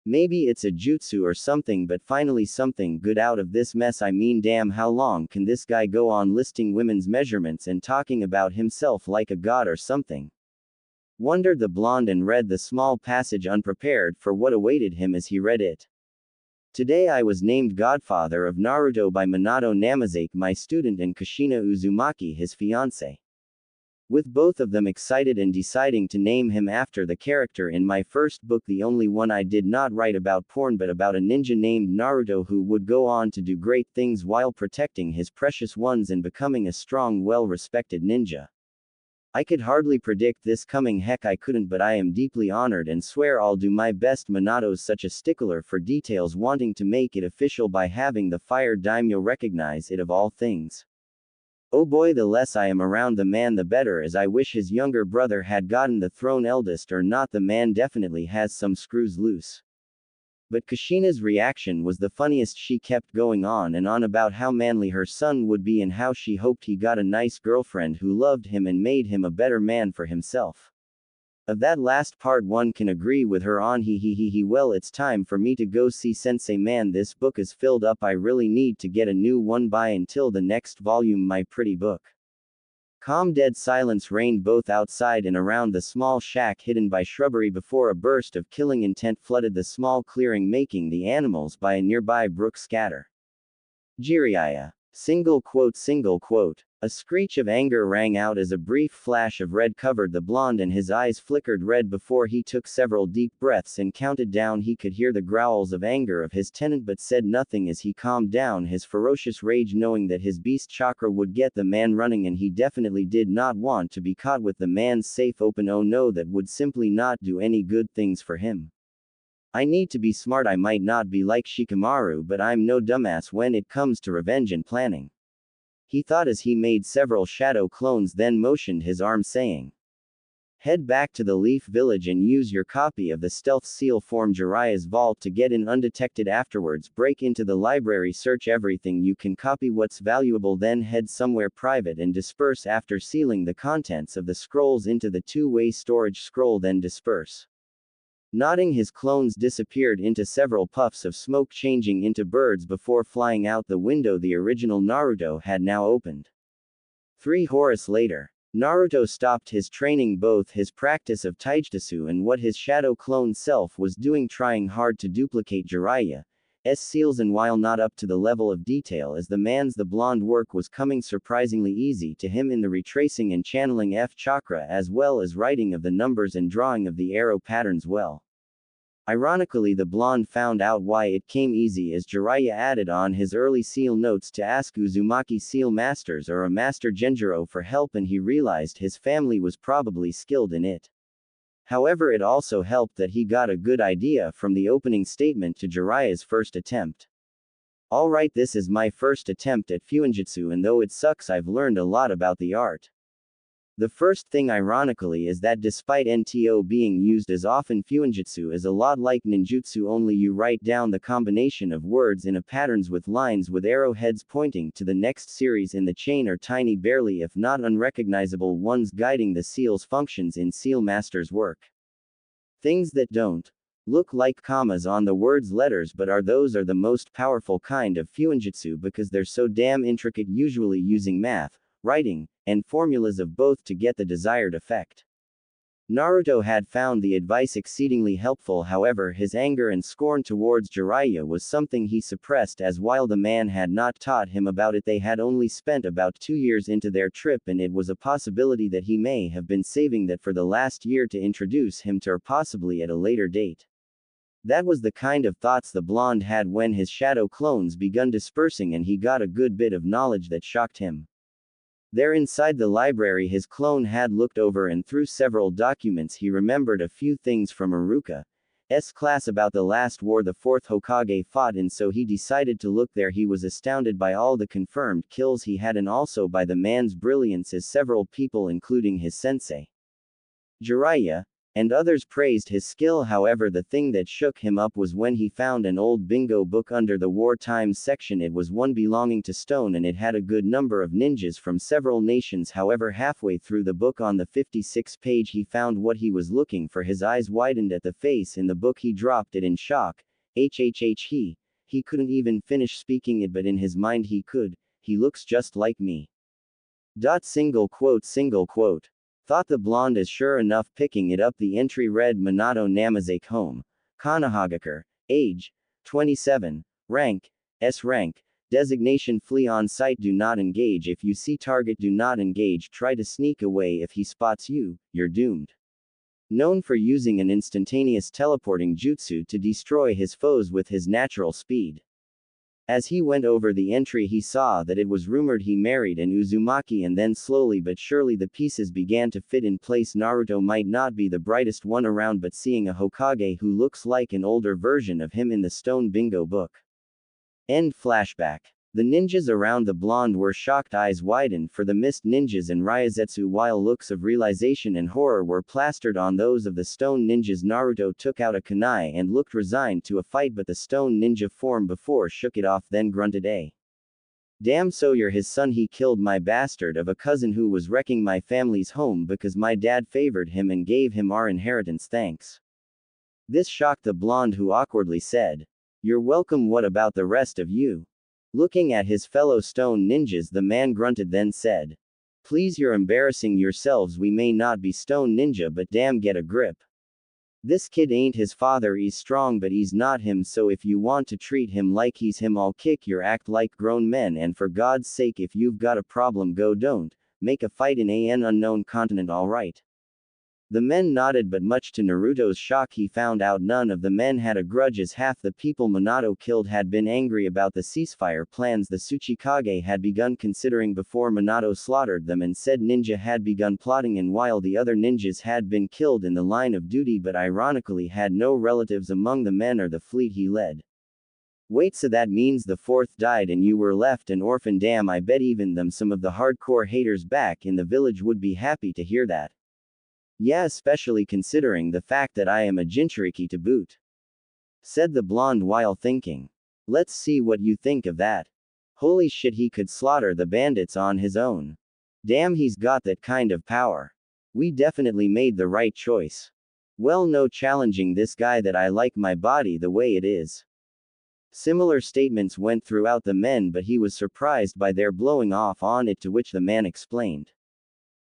Maybe it's a jutsu or something, but finally something good out of this mess. I mean, damn, how long can this guy go on listing women's measurements and talking about himself like a god or something? Wondered the blonde, and read the small passage unprepared for what awaited him as he read it. Today I was named godfather of Naruto by Minato Namazake, my student, and Kushina Uzumaki, his fiancée. With both of them excited and deciding to name him after the character in my first book, the only one I did not write about porn but about a ninja named Naruto who would go on to do great things while protecting his precious ones and becoming a strong, well-respected ninja. I could hardly predict this coming. Heck, I couldn't, but I am deeply honored and swear I'll do my best. Minato's such a stickler for details, wanting to make it official by having the fire daimyo recognize it of all things. Oh boy, the less I am around the man the better, as I wish his younger brother had gotten the throne. Eldest or not, the man definitely has some screws loose. But Kushina's reaction was the funniest. She kept going on and on about how manly her son would be and how she hoped he got a nice girlfriend who loved him and made him a better man for himself. Of that last part one can agree with her on. Well, it's time for me to go see sensei. Man, this book is filled up. I really need to get a new one by until the next volume, my pretty book. Calm dead silence reigned both outside and around the small shack hidden by shrubbery before a burst of killing intent flooded the small clearing, making the animals by a nearby brook scatter. Jiraiya. Single quote. A screech of anger rang out as a brief flash of red covered the blonde and his eyes flickered red before he took several deep breaths and counted down. He could hear the growls of anger of his tenant but said nothing as he calmed down his ferocious rage, knowing that his beast chakra would get the man running and he definitely did not want to be caught with the man's safe open. Oh no, that would simply not do any good things for him. I need to be smart. I might not be like Shikamaru, but I'm no dumbass when it comes to revenge and planning, he thought as he made several shadow clones, then motioned his arm saying, head back to the Leaf Village and use your copy of the stealth seal form Jiraiya's vault to get in undetected. Afterwards, break into the library, search everything you can, copy what's valuable, then head somewhere private and disperse. After sealing the contents of the scrolls into the two-way storage scroll, then disperse. Nodding, his clones disappeared into several puffs of smoke, changing into birds before flying out the window the original Naruto had now opened. 3 Horus later. Naruto stopped his training, both his practice of taijutsu and what his shadow clone self was doing, trying hard to duplicate Jiraiya's seals, and while not up to the level of detail as the man's, the blonde work was coming surprisingly easy to him in the retracing and channeling F chakra, as well as writing of the numbers and drawing of the arrow patterns well. Ironically, the blonde found out why it came easy as Jiraiya added on his early seal notes to ask Uzumaki seal masters or a master Genjiro for help, and he realized his family was probably skilled in it. However, it also helped that he got a good idea from the opening statement to Jiraiya's first attempt. Alright, this is my first attempt at Fuinjutsu, and though it sucks, I've learned a lot about the art. The first thing, ironically, is that despite NTO being used as often, Fuinjutsu is a lot like ninjutsu, only you write down the combination of words in a patterns with lines with arrowheads pointing to the next series in the chain, or tiny, barely if not unrecognizable ones guiding the seals functions in Seal Master's work. Things that don't look like commas on the word's letters but are the most powerful kind of Fuinjutsu because they're so damn intricate, usually using math, writing, and formulas of both to get the desired effect. Naruto had found the advice exceedingly helpful, however, his anger and scorn towards Jiraiya was something he suppressed, as while the man had not taught him about it, they had only spent about 2 years into their trip, and it was a possibility that he may have been saving that for the last year to introduce him to, or possibly at a later date. That was the kind of thoughts the blonde had when his shadow clones begun dispersing, and he got a good bit of knowledge that shocked him. There inside the library, his clone had looked over, and through several documents he remembered a few things from Iruka's class about the last war the 4th Hokage fought in, so he decided to look there. He was astounded by all the confirmed kills he had, and also by the man's brilliance, as several people, including his sensei Jiraiya and others, praised his skill. However, the thing that shook him up was when he found an old bingo book under the war times section. It was one belonging to Stone, and it had a good number of ninjas from several nations. However, halfway through the book on the 56th page he found what he was looking for. His eyes widened at the face in the book. He dropped it in shock. He couldn't even finish speaking it, but in his mind he could. He looks just like me. Single quote. Thought the blonde, as sure enough, picking it up the entry read Minato Namazake home. Konohagakure. Age 27. Rank S rank. Designation flee on sight. Do not engage if you see target. Do not engage. Try to sneak away. If he spots you, you're doomed. Known for using an instantaneous teleporting jutsu to destroy his foes with his natural speed. As he went over the entry, he saw that it was rumored he married an Uzumaki, and then slowly but surely the pieces began to fit in place. Naruto might not be the brightest one around, but seeing a Hokage who looks like an older version of him in the stone bingo book. End flashback. The ninjas around the blonde were shocked, eyes widened for the mist ninjas and Ryazetsu, while looks of realization and horror were plastered on those of the stone ninjas. Naruto took out a kunai and looked resigned to a fight, but the stone ninja form before shook it off, then grunted, damn, so you're his son. He killed my bastard of a cousin who was wrecking my family's home because my dad favored him and gave him our inheritance, thanks. This shocked the blonde, who awkwardly said, you're welcome. What about the rest of you? Looking at his fellow stone ninjas, the man grunted, then said, please, you're embarrassing yourselves. We may not be stone ninja, but damn, get a grip. This kid ain't his father. He's strong, but he's not him, so if you want to treat him like he's him, I'll kick your act like grown men, and for God's sake, if you've got a problem, don't make a fight in an unknown continent, alright? The men nodded, but much to Naruto's shock he found out none of the men had a grudge, as half the people Minato killed had been angry about the ceasefire plans the Tsuchikage had begun considering before Minato slaughtered them, and said ninja had begun plotting, and while the other ninjas had been killed in the line of duty but ironically had no relatives among the men or the fleet he led. Wait, so that means the 4th died and you were left an orphan? Damn, I bet even some of the hardcore haters back in the village would be happy to hear that. Yeah, especially considering the fact that I am a Jinchuriki to boot. Said the blonde while thinking. Let's see what you think of that. Holy shit, he could slaughter the bandits on his own. Damn, he's got that kind of power. We definitely made the right choice. Well, no challenging this guy that I like my body the way it is. Similar statements went throughout the men, but he was surprised by their blowing off on it, to which the man explained.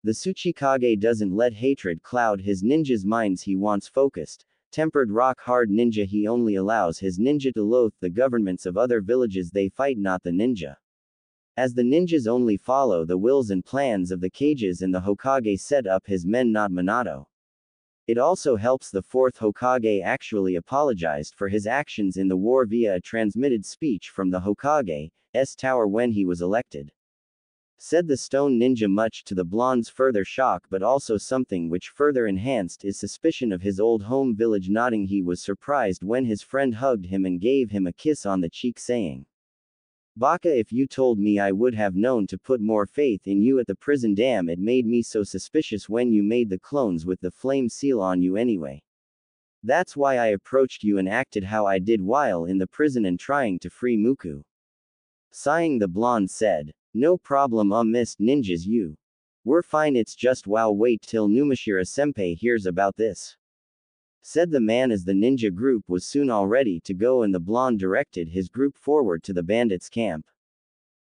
The Tsuchikage doesn't let hatred cloud his ninjas' minds, he wants focused, tempered rock-hard ninja. He only allows his ninja to loathe the governments of other villages they fight, not the ninja. As the ninjas only follow the wills and plans of the Kages, and the Hokage set up his men, not Minato. It also helps the fourth Hokage actually apologized for his actions in the war via a transmitted speech from the Hokage's tower when he was elected. Said the stone ninja, much to the blonde's further shock, but also something which further enhanced his suspicion of his old home village. Nodding, he was surprised when his friend hugged him and gave him a kiss on the cheek, saying, "Baka, if you told me, I would have known to put more faith in you at the prison. Damn, it made me so suspicious when you made the clones with the flame seal on you anyway. That's why I approached you and acted how I did while in the prison and trying to free Muku." Sighing, the blonde said, "No problem, missed ninjas, you. We're fine, it's just wow, wait till Numashira Senpai hears about this." Said the man, as the ninja group was soon all ready to go and the blonde directed his group forward to the bandits' camp.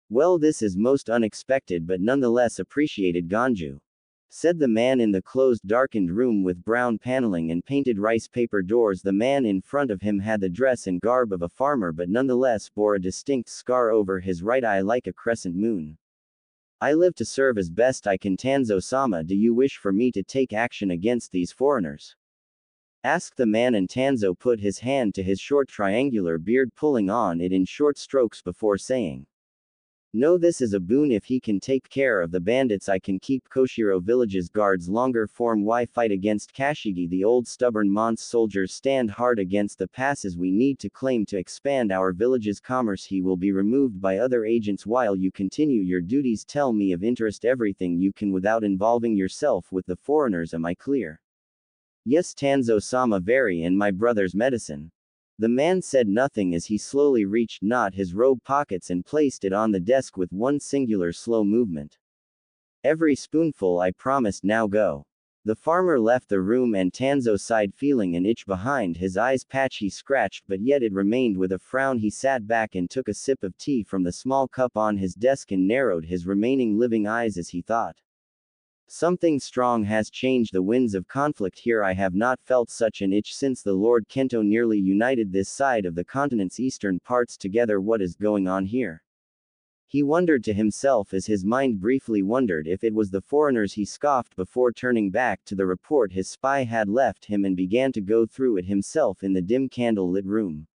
"Well, this is most unexpected but nonetheless appreciated, Ganju," said the man in the closed darkened room with brown paneling and painted rice paper doors. The man in front of him had the dress and garb of a farmer, but nonetheless bore a distinct scar over his right eye like a crescent moon. "I live to serve as best I can, Tanzo-sama. Do you wish for me to take action against these foreigners?" asked the man, and Tanzo put his hand to his short triangular beard, pulling on it in short strokes before saying, "No, this is a boon. If he can take care of the bandits, I can keep Koshiro village's guards longer. Form why fight against Kashigi? The old stubborn Mons soldiers stand hard against the passes we need to claim to expand our village's commerce. He will be removed by other agents while you continue your duties. Tell me of interest everything you can without involving yourself with the foreigners. Am I clear?" "Yes, Tanzo-sama, very, and my brother's medicine." The man said nothing as he slowly reached not his robe pockets and placed it on the desk with one singular slow movement. "Every spoonful, I promised. Now go." The farmer left the room and Tanzo sighed, feeling an itch behind his eyes patch he scratched, but yet it remained. With a frown he sat back and took a sip of tea from the small cup on his desk and narrowed his remaining living eyes as he thought. Something strong has changed. The winds of conflict here. I have not felt such an itch since the Lord Kento nearly united this side of the continent's eastern parts together. What is going on here? He wondered to himself as his mind briefly wondered if it was the foreigners. He scoffed before turning back to the report his spy had left him and began to go through it himself in the dim candle-lit room.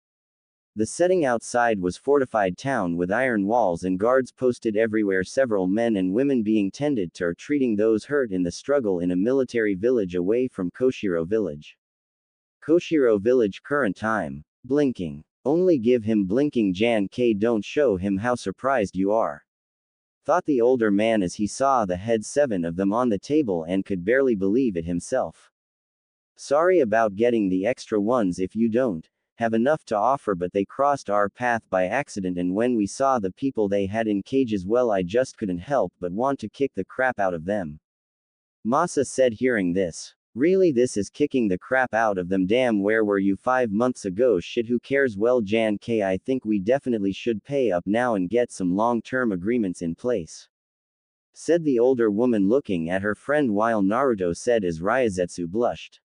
The setting outside was fortified town with iron walls and guards posted everywhere. Several men and women being tended to or treating those hurt in the struggle in a military village away from Koshiro village. Koshiro village, current time. Blinking. Only give him blinking, Jan K. Don't show him how surprised you are. Thought the older man as he saw the head 7 of them on the table and could barely believe it himself. "Sorry about getting the extra ones. If you don't have enough to offer, but they crossed our path by accident, and when we saw the people they had in cages, well, I just couldn't help but want to kick the crap out of them." Masa said, hearing this. "Really, this is kicking the crap out of them? Damn, where were you 5 months ago? Shit, who cares? Well, Jan K, I think we definitely should pay up now and get some long-term agreements in place," said the older woman, looking at her friend while Naruto said as Ryazetsu blushed.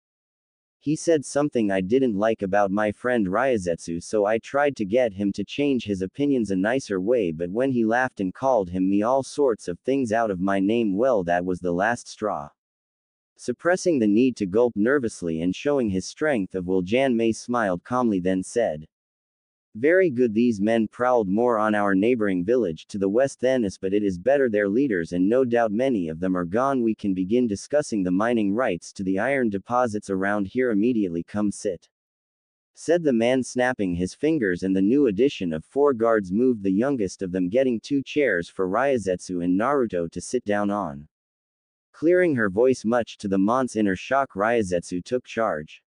"He said something I didn't like about my friend Ryazetsu, so I tried to get him to change his opinions a nicer way, but when he laughed and called me all sorts of things out of my name, well, that was the last straw." Suppressing the need to gulp nervously and showing his strength of will, Janmei smiled calmly, then said, "Very good. These men prowled more on our neighboring village to the west than us, but it is better their leaders, and no doubt many of them are gone. We can begin discussing the mining rights to the iron deposits around here immediately. Come sit," said the man, snapping his fingers, and the new addition of 4 guards moved, the youngest of them getting 2 chairs for Ryazetsu and Naruto to sit down on. Clearing her voice much to the Mont's inner shock, Ryazetsu took charge.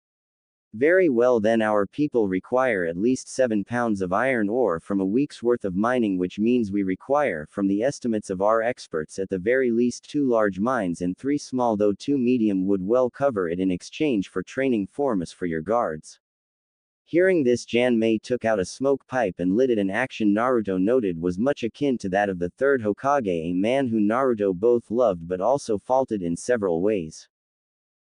Very well, then our people require at least 7 pounds of iron ore from a week's worth of mining, which means we require, from the estimates of our experts, at the very least 2 large mines and 3 small, though 2 medium would well cover it in exchange for training formas for your guards. Hearing this, Janmei took out a smoke pipe and lit it, an action Naruto noted was much akin to that of the third Hokage, a man who Naruto both loved but also faulted in several ways.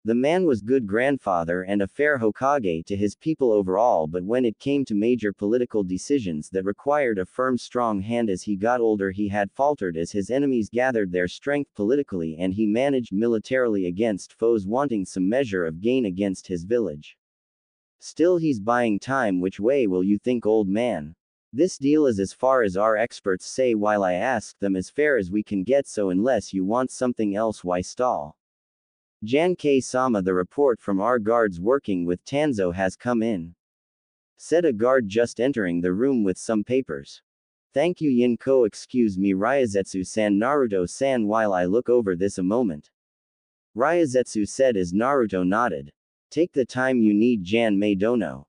The man was good grandfather and a fair Hokage to his people overall, but when it came to major political decisions that required a firm, strong hand as he got older, he had faltered as his enemies gathered their strength politically and he managed militarily against foes wanting some measure of gain against his village. Still, he's buying time. Which way will you think, old man? This deal is, as far as our experts say, while I ask them, as fair as we can get, so unless you want something else, why stall? Jankei-sama, the report from our guards working with Tanzo has come in, said a guard just entering the room with some papers. Thank you, Yinko. Excuse me, Ryazetsu-san. Naruto-san, while I look over this a moment, Ryazetsu said as Naruto nodded. Take the time you need, Janmei Dono.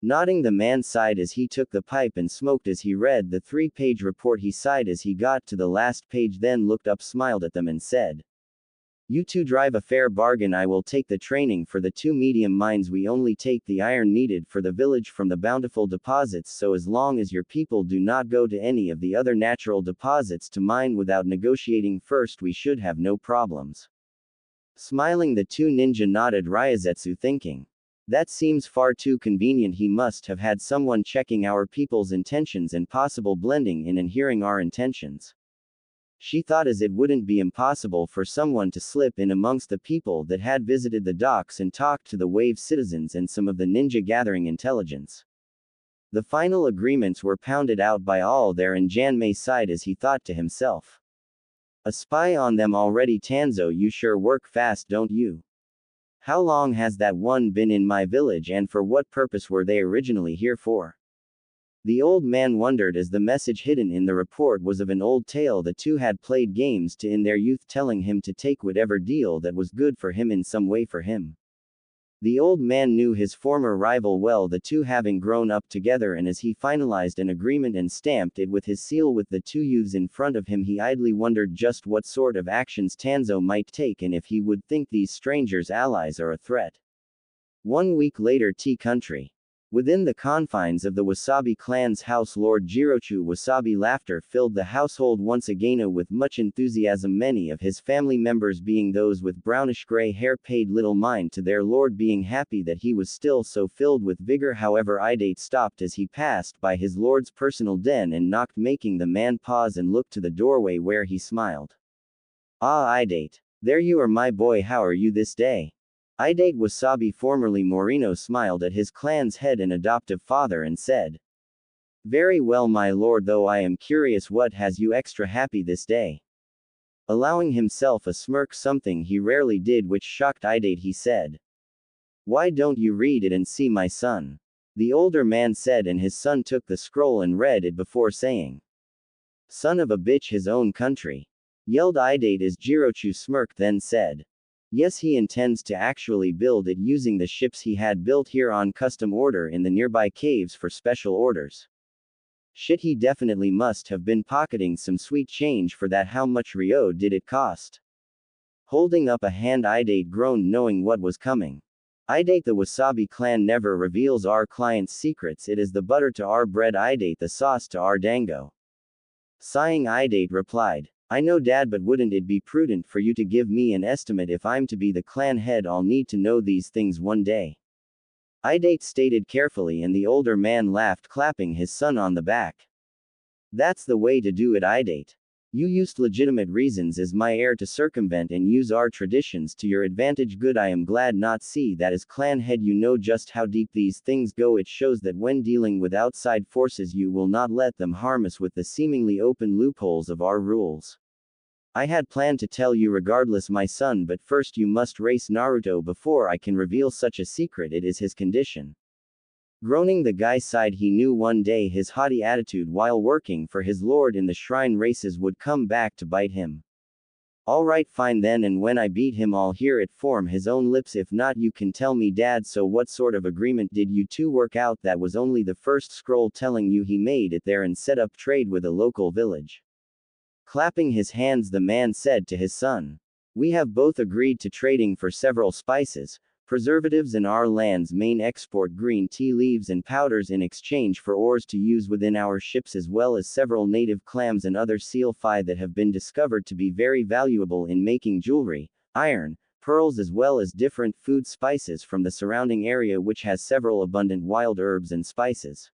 Nodding, the man sighed as he took the pipe and smoked as he read the 3-page report. He sighed as he got to the last page, then looked up, smiled at them and said, You two drive a fair bargain. I will take the training for the 2 medium mines. We only take the iron needed for the village from the bountiful deposits, so as long as your people do not go to any of the other natural deposits to mine without negotiating first, we should have no problems. Smiling, the 2 ninja nodded. Ryazetsu thinking, that seems far too convenient. He must have had someone checking our people's intentions and possible blending in and hearing our intentions. She thought as it wouldn't be impossible for someone to slip in amongst the people that had visited the docks and talked to the wave citizens and some of the ninja gathering intelligence. The final agreements were pounded out by all there, and Janmei sighed as he thought to himself, a spy on them already. Tanzo, you sure work fast, don't you? How long has that one been in my village, and for what purpose were they originally here for? The old man wondered, as the message hidden in the report was of an old tale the two had played games to in their youth, telling him to take whatever deal that was good for him in some way for him. The old man knew his former rival well, the two having grown up together, and as he finalized an agreement and stamped it with his seal with the 2 youths in front of him, he idly wondered just what sort of actions Tanzo might take and if he would think these strangers allies or a threat. 1 week later, Tea Country. Within the confines of the Wasabi clan's house, Lord Jirochu Wasabi laughter filled the household once again with much enthusiasm. Many of his family members, being those with brownish-gray hair, paid little mind to their lord, being happy that he was still so filled with vigor. However, Idate stopped as he passed by his lord's personal den and knocked, making the man pause and look to the doorway, where he smiled. Ah, Idate. There you are, my boy. How are you this day? Idate Wasabi, formerly Morino, smiled at his clan's head and adoptive father and said, Very well, my lord, though I am curious what has you extra happy this day? Allowing himself a smirk, something he rarely did, which shocked Idate, he said, Why don't you read it and see, my son? The older man said, and his son took the scroll and read it before saying, Son of a bitch, his own country, yelled Idate as Jirochu smirked, then said, Yes, he intends to actually build it using the ships he had built here on custom order in the nearby caves for special orders. Shit, he definitely must have been pocketing some sweet change for that. How much Ryo did it cost? Holding up a hand, Idate groaned, knowing what was coming. Idate, the Wasabi clan never reveals our clients' secrets. It is the butter to our bread, Idate, the sauce to our dango. Sighing, Idate replied, I know, Dad, but wouldn't it be prudent for you to give me an estimate? If I'm to be the clan head, I'll need to know these things one day. Idate stated carefully, and the older man laughed, clapping his son on the back. That's the way to do it, Idate. You used legitimate reasons as my heir to circumvent and use our traditions to your advantage. Good, I am glad not see that as clan head you know just how deep these things go. It shows that when dealing with outside forces you will not let them harm us with the seemingly open loopholes of our rules. I had planned to tell you regardless, my son, but first you must race Naruto before I can reveal such a secret. It is his condition. Groaning, the guy sighed. He knew one day his haughty attitude while working for his lord in the shrine races would come back to bite him. Alright, fine then, and when I beat him I'll hear it from his own lips. If not, you can tell me, Dad. So what sort of agreement did you two work out? That was only the first scroll telling you he made it there and set up trade with a local village. Clapping his hands, the man said to his son, "We have both agreed to trading for several spices, preservatives in our land's main export, green tea leaves and powders, in exchange for ores to use within our ships, as well as several native clams and other sealfy that have been discovered to be very valuable in making jewelry, iron, pearls, as well as different food spices from the surrounding area, which has several abundant wild herbs and spices."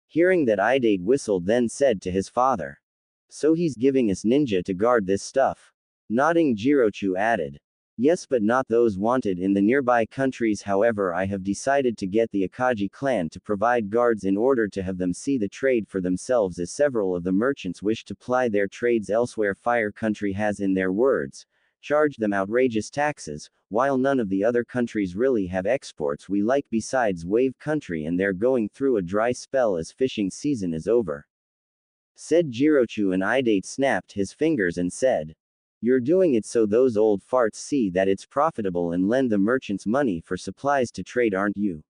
Hearing that, Idate whistled, then said to his father, "So he's giving us ninja to guard this stuff?" Nodding, Jirochu added, "Yes, but not those wanted in the nearby countries. However, I have decided to get the Akagi clan to provide guards in order to have them see the trade for themselves, as several of the merchants wish to ply their trades elsewhere. Fire Country has, in their words, charged them outrageous taxes, while none of the other countries really have exports we like besides Wave Country, and they're going through a dry spell as fishing season is over," said Jirochu, and Idate snapped his fingers and said, "You're doing it so those old farts see that it's profitable and lend the merchants money for supplies to trade, aren't you?"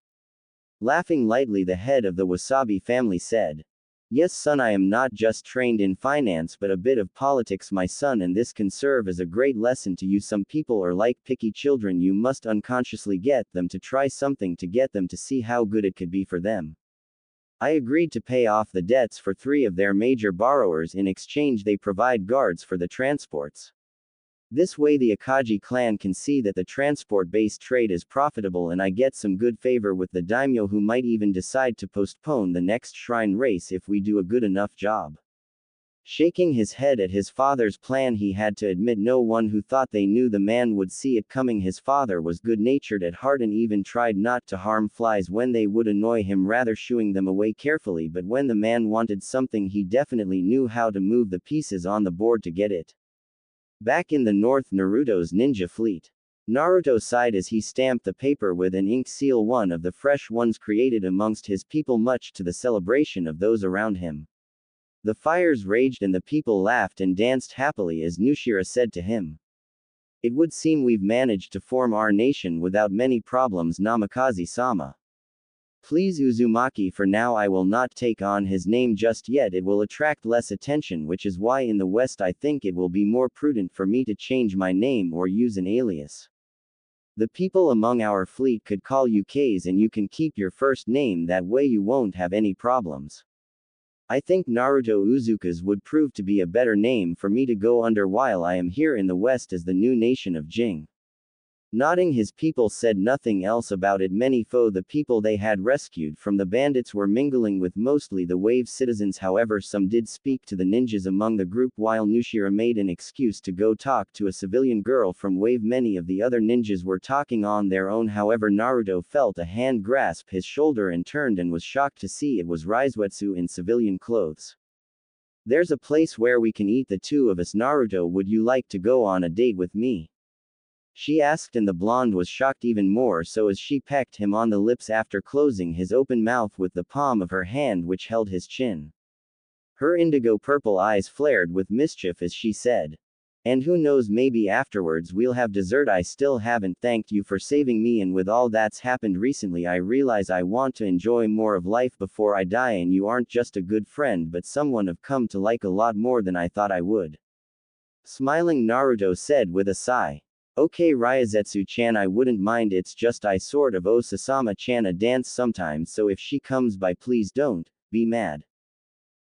Laughing lightly, the head of the Wasabi family said, "Yes, son, I am not just trained in finance but a bit of politics, my son, and this can serve as a great lesson to you. Some people are like picky children. You must unconsciously get them to try something to get them to see how good it could be for them. I agreed to pay off the debts for 3 of their major borrowers. In exchange, they provide guards for the transports. This way the Akagi clan can see that the transport-based trade is profitable, and I get some good favor with the daimyo, who might even decide to postpone the next shrine race if we do a good enough job." Shaking his head at his father's plan, he had to admit no one who thought they knew the man would see it coming. His father was good-natured at heart and even tried not to harm flies when they would annoy him, rather shooing them away carefully, but when the man wanted something he definitely knew how to move the pieces on the board to get it. Back in the north, Naruto's ninja fleet. Naruto sighed as he stamped the paper with an ink seal, one of the fresh ones created amongst his people, much to the celebration of those around him. The fires raged and the people laughed and danced happily as Nushira said to him, "It would seem we've managed to form our nation without many problems, Namikaze-sama. Please, Uzumaki, for now I will not take on his name just yet. It will attract less attention, which is why in the West I think it will be more prudent for me to change my name or use an alias. The people among our fleet could call you K's, and you can keep your first name, that way you won't have any problems. I think Naruto Uzuka's would prove to be a better name for me to go under while I am here in the West as the new nation of Jing." Nodding, his people said nothing else about it. Many the people they had rescued from the bandits were mingling with mostly the Wave citizens. However, some did speak to the ninjas among the group, while Nushira made an excuse to go talk to a civilian girl from Wave. Many of the other ninjas were talking on their own. However, Naruto felt a hand grasp his shoulder and turned and was shocked to see it was Raizuetsu in civilian clothes. "There's a place where we can eat, the 2 of us, Naruto. Would you like to go on a date with me?" she asked, and the blonde was shocked even more so as she pecked him on the lips after closing his open mouth with the palm of her hand which held his chin. Her indigo purple eyes flared with mischief as she said, "And who knows, maybe afterwards we'll have dessert. I still haven't thanked you for saving me, and with all that's happened recently I realize I want to enjoy more of life before I die, and you aren't just a good friend but someone I've come to like a lot more than I thought I would." Smiling, Naruto said with a sigh, "Okay, Ryazetsu-chan, I wouldn't mind. It's just I sort of owe Sasama-chan a dance sometimes, so if she comes by, please don't be mad."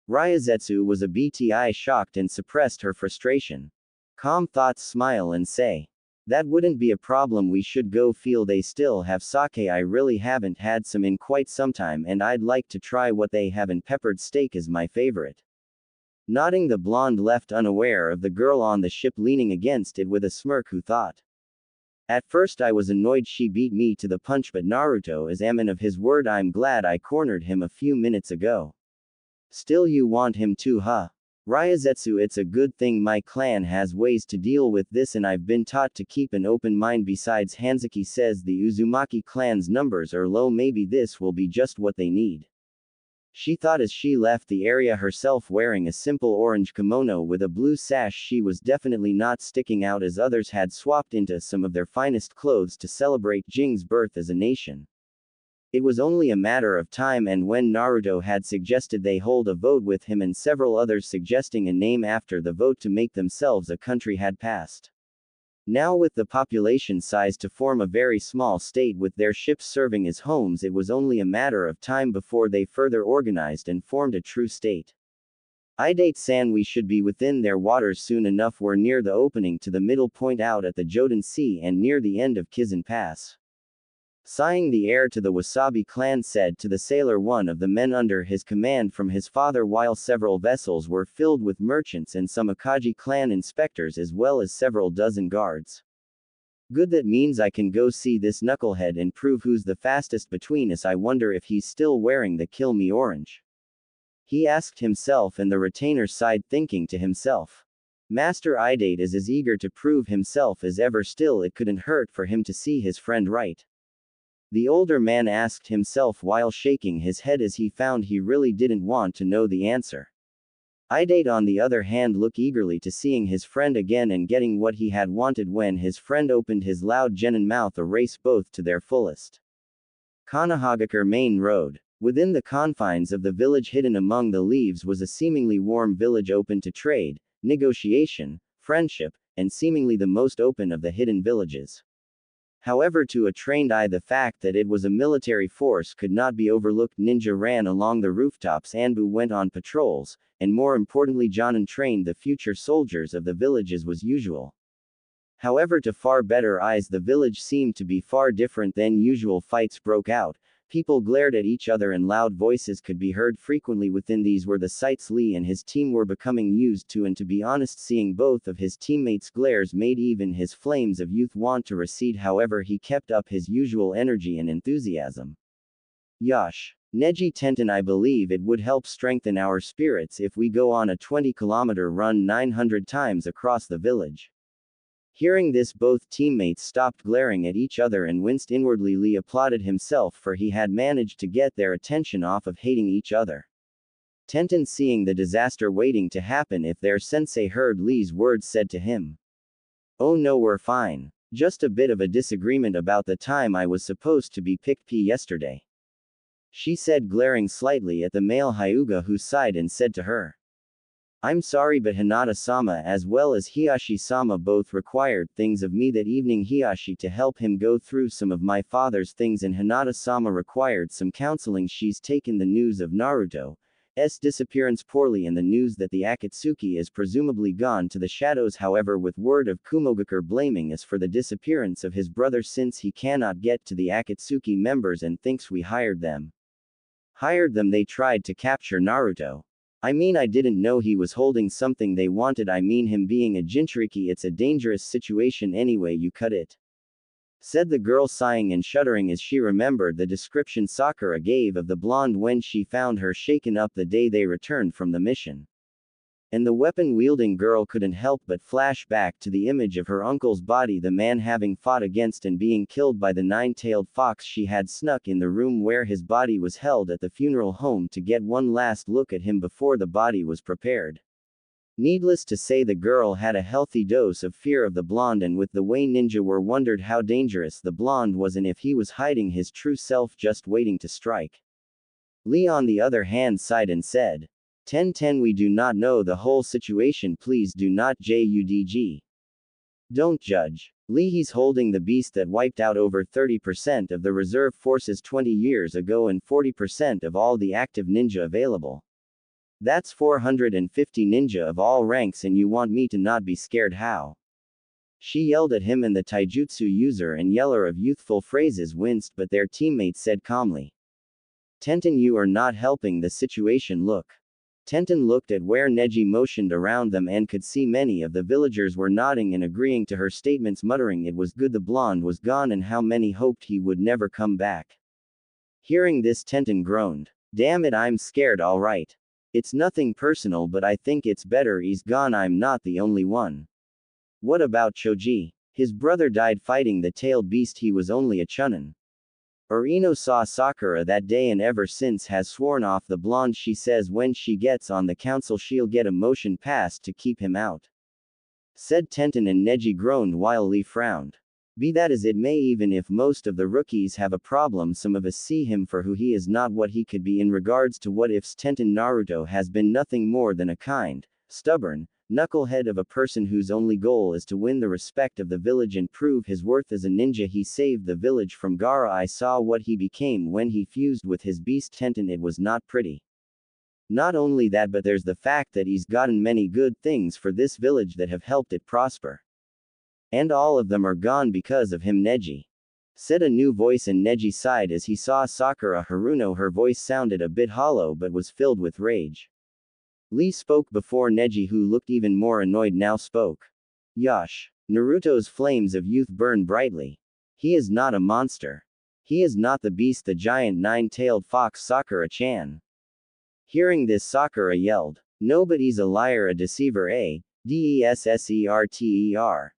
Ryazetsu was a bit shocked and suppressed her frustration. Calm thoughts, smile and say, "That wouldn't be a problem. We should go. Feel they still have sake. I really haven't had some in quite some time, and I'd like to try what they have, and peppered steak is my favorite." Nodding, the blonde left unaware of the girl on the ship leaning against it with a smirk, who thought, "At first I was annoyed she beat me to the punch, but Naruto is a man of his word. I'm glad I cornered him a few minutes ago." "Still you want him too, huh? Ryazetsu, it's a good thing my clan has ways to deal with this, and I've been taught to keep an open mind. Besides, Hanzaki says the Uzumaki clan's numbers are low. Maybe this will be just what they need." She thought as she left the area herself wearing a simple orange kimono with a blue sash. She was definitely not sticking out as others had swapped into some of their finest clothes to celebrate Jing's birth as a nation. It was only a matter of time, and when Naruto had suggested they hold a vote with him and several others suggesting a name after the vote to make themselves a country had passed. Now with the population size to form a very small state with their ships serving as homes, it was only a matter of time before they further organized and formed a true state. Idate-san, we should be within their waters soon enough. We're near the opening to the middle point out at the Jodan Sea and near the end of Kizan Pass. Sighing, the heir to the Wasabi clan said to the sailor, one of the men under his command from his father, while several vessels were filled with merchants and some Akagi clan inspectors as well as several dozen guards. Good, that means I can go see this knucklehead and prove who's the fastest between us. I wonder if he's still wearing the kill me orange. He asked himself, and the retainer sighed, thinking to himself. Master Idate is as eager to prove himself as ever. Still, it couldn't hurt for him to see his friend right. The older man asked himself while shaking his head as he found he really didn't want to know the answer. Idate, on the other hand, looked eagerly to seeing his friend again and getting what he had wanted when his friend opened his loud genin mouth, a race both to their fullest. Konaha Main Road. Within the confines of the village hidden among the leaves was a seemingly warm village open to trade, negotiation, friendship, and seemingly the most open of the hidden villages. However, to a trained eye, the fact that it was a military force could not be overlooked. Ninja ran along the rooftops, Anbu went on patrols, and more importantly, Jonin trained the future soldiers of the village as was usual. However, to far better eyes, the village seemed to be far different than usual. Fights broke out. People glared at each other and loud voices could be heard frequently within. These were the sights Lee and his team were becoming used to, and to be honest, seeing both of his teammates' glares made even his flames of youth want to recede. However, he kept up his usual energy and enthusiasm. Yash. Neji Tenten, I believe it would help strengthen our spirits if we go on a 20-kilometer run 900 times across the village. Hearing this, both teammates stopped glaring at each other and winced inwardly. Lee applauded himself, for he had managed to get their attention off of hating each other. Tenten, seeing the disaster waiting to happen if their sensei heard Lee's words, said to him, "Oh no, we're fine. Just a bit of a disagreement about the time I was supposed to be picked P yesterday," she said, glaring slightly at the male Hyuga, who sighed and said to her, "I'm sorry, but Hinata-sama as well as Hiyashi-sama both required things of me that evening. Hiyashi to help him go through some of my father's things, and Hinata-sama required some counseling. She's taken the news of Naruto's disappearance poorly and the news that the Akatsuki is presumably gone to the shadows. However, with word of Kumogakure blaming us for the disappearance of his brother since he cannot get to the Akatsuki members and thinks we hired them. They tried to capture Naruto. I mean, I didn't know he was holding something they wanted. I mean, him being a Jinchuriki, it's a dangerous situation anyway you cut it," said the girl, sighing and shuddering as she remembered the description Sakura gave of the blonde when she found her shaken up the day they returned from the mission. And the weapon-wielding girl couldn't help but flash back to the image of her uncle's body, the man having fought against and being killed by the nine-tailed fox. She had snuck in the room where his body was held at the funeral home to get one last look at him before the body was prepared. Needless to say, the girl had a healthy dose of fear of the blonde, and with the way ninja were, wondered how dangerous the blonde was and if he was hiding his true self just waiting to strike. Lee, on the other hand, sighed and said, 10-10, we do not know the whole situation. Please do not judge. Don't judge. Lee, he's holding the beast that wiped out over 30% of the reserve forces 20 years ago and 40% of all the active ninja available. That's 450 ninja of all ranks, and you want me to not be scared? How? She yelled at him, and the taijutsu user and yeller of youthful phrases winced, but their teammate said calmly, Tenten, you are not helping the situation. Look. Tenten looked at where Neji motioned around them and could see many of the villagers were nodding and agreeing to her statements, muttering it was good the blonde was gone and how many hoped he would never come back. Hearing this, Tenten groaned. Damn it, I'm scared, alright. It's nothing personal, but I think it's better he's gone. I'm not the only one. What about Choji? His brother died fighting the tailed beast. He was only a chunin. Ino saw Sakura that day and ever since has sworn off the blonde. She says when she gets on the council she'll get a motion passed to keep him out. Said Tenten, and Neji groaned while Lee frowned. Be that as it may, even if most of the rookies have a problem, some of us see him for who he is, not what he could be. In regards to what ifs, Tenten Naruto has been nothing more than a kind, stubborn, knucklehead of a person whose only goal is to win the respect of the village and prove his worth as a ninja. He saved the village from Gaara. I saw what he became when he fused with his beast Tenten. It was not pretty. Not only that, but there's the fact that he's gotten many good things for this village that have helped it prosper. And all of them are gone because of him, Neji. Said a new voice, and Neji sighed as he saw Sakura Haruno. Her voice sounded a bit hollow but was filled with rage. Lee spoke before Neji, who looked even more annoyed, now spoke. Yash. Naruto's flames of youth burn brightly. He is not a monster. He is not the beast, the giant nine-tailed fox, Sakura-chan. Hearing this, Sakura yelled. Nobody's a liar, a deceiver, a desserter.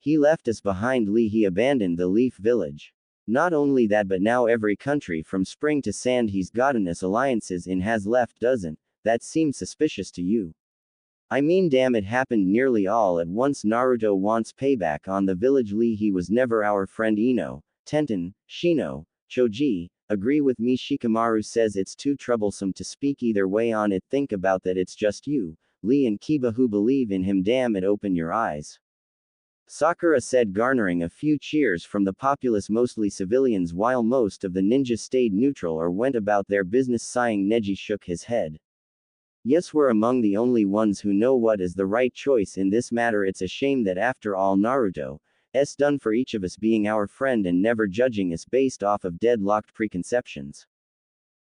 He left us behind, Lee. He abandoned the Leaf Village. Not only that, but now every country from spring to sand he's gotten us alliances in has left. Doesn't that seem suspicious to you? I mean, damn, it happened nearly all at once. Naruto wants payback on the village, Lee. He was never our friend. Ino, Tenten, Shino, Choji, agree with me. Shikamaru says it's too troublesome to speak either way on it. Think about that, it's just you, Lee, and Kiba who believe in him. Damn it, open your eyes. Sakura said, garnering a few cheers from the populace, mostly civilians, while most of the ninjas stayed neutral or went about their business. Sighing, Neji shook his head. Yes, we're among the only ones who know what is the right choice in this matter. It's a shame that after all Naruto's done for each of us, being our friend and never judging us based off of deadlocked preconceptions.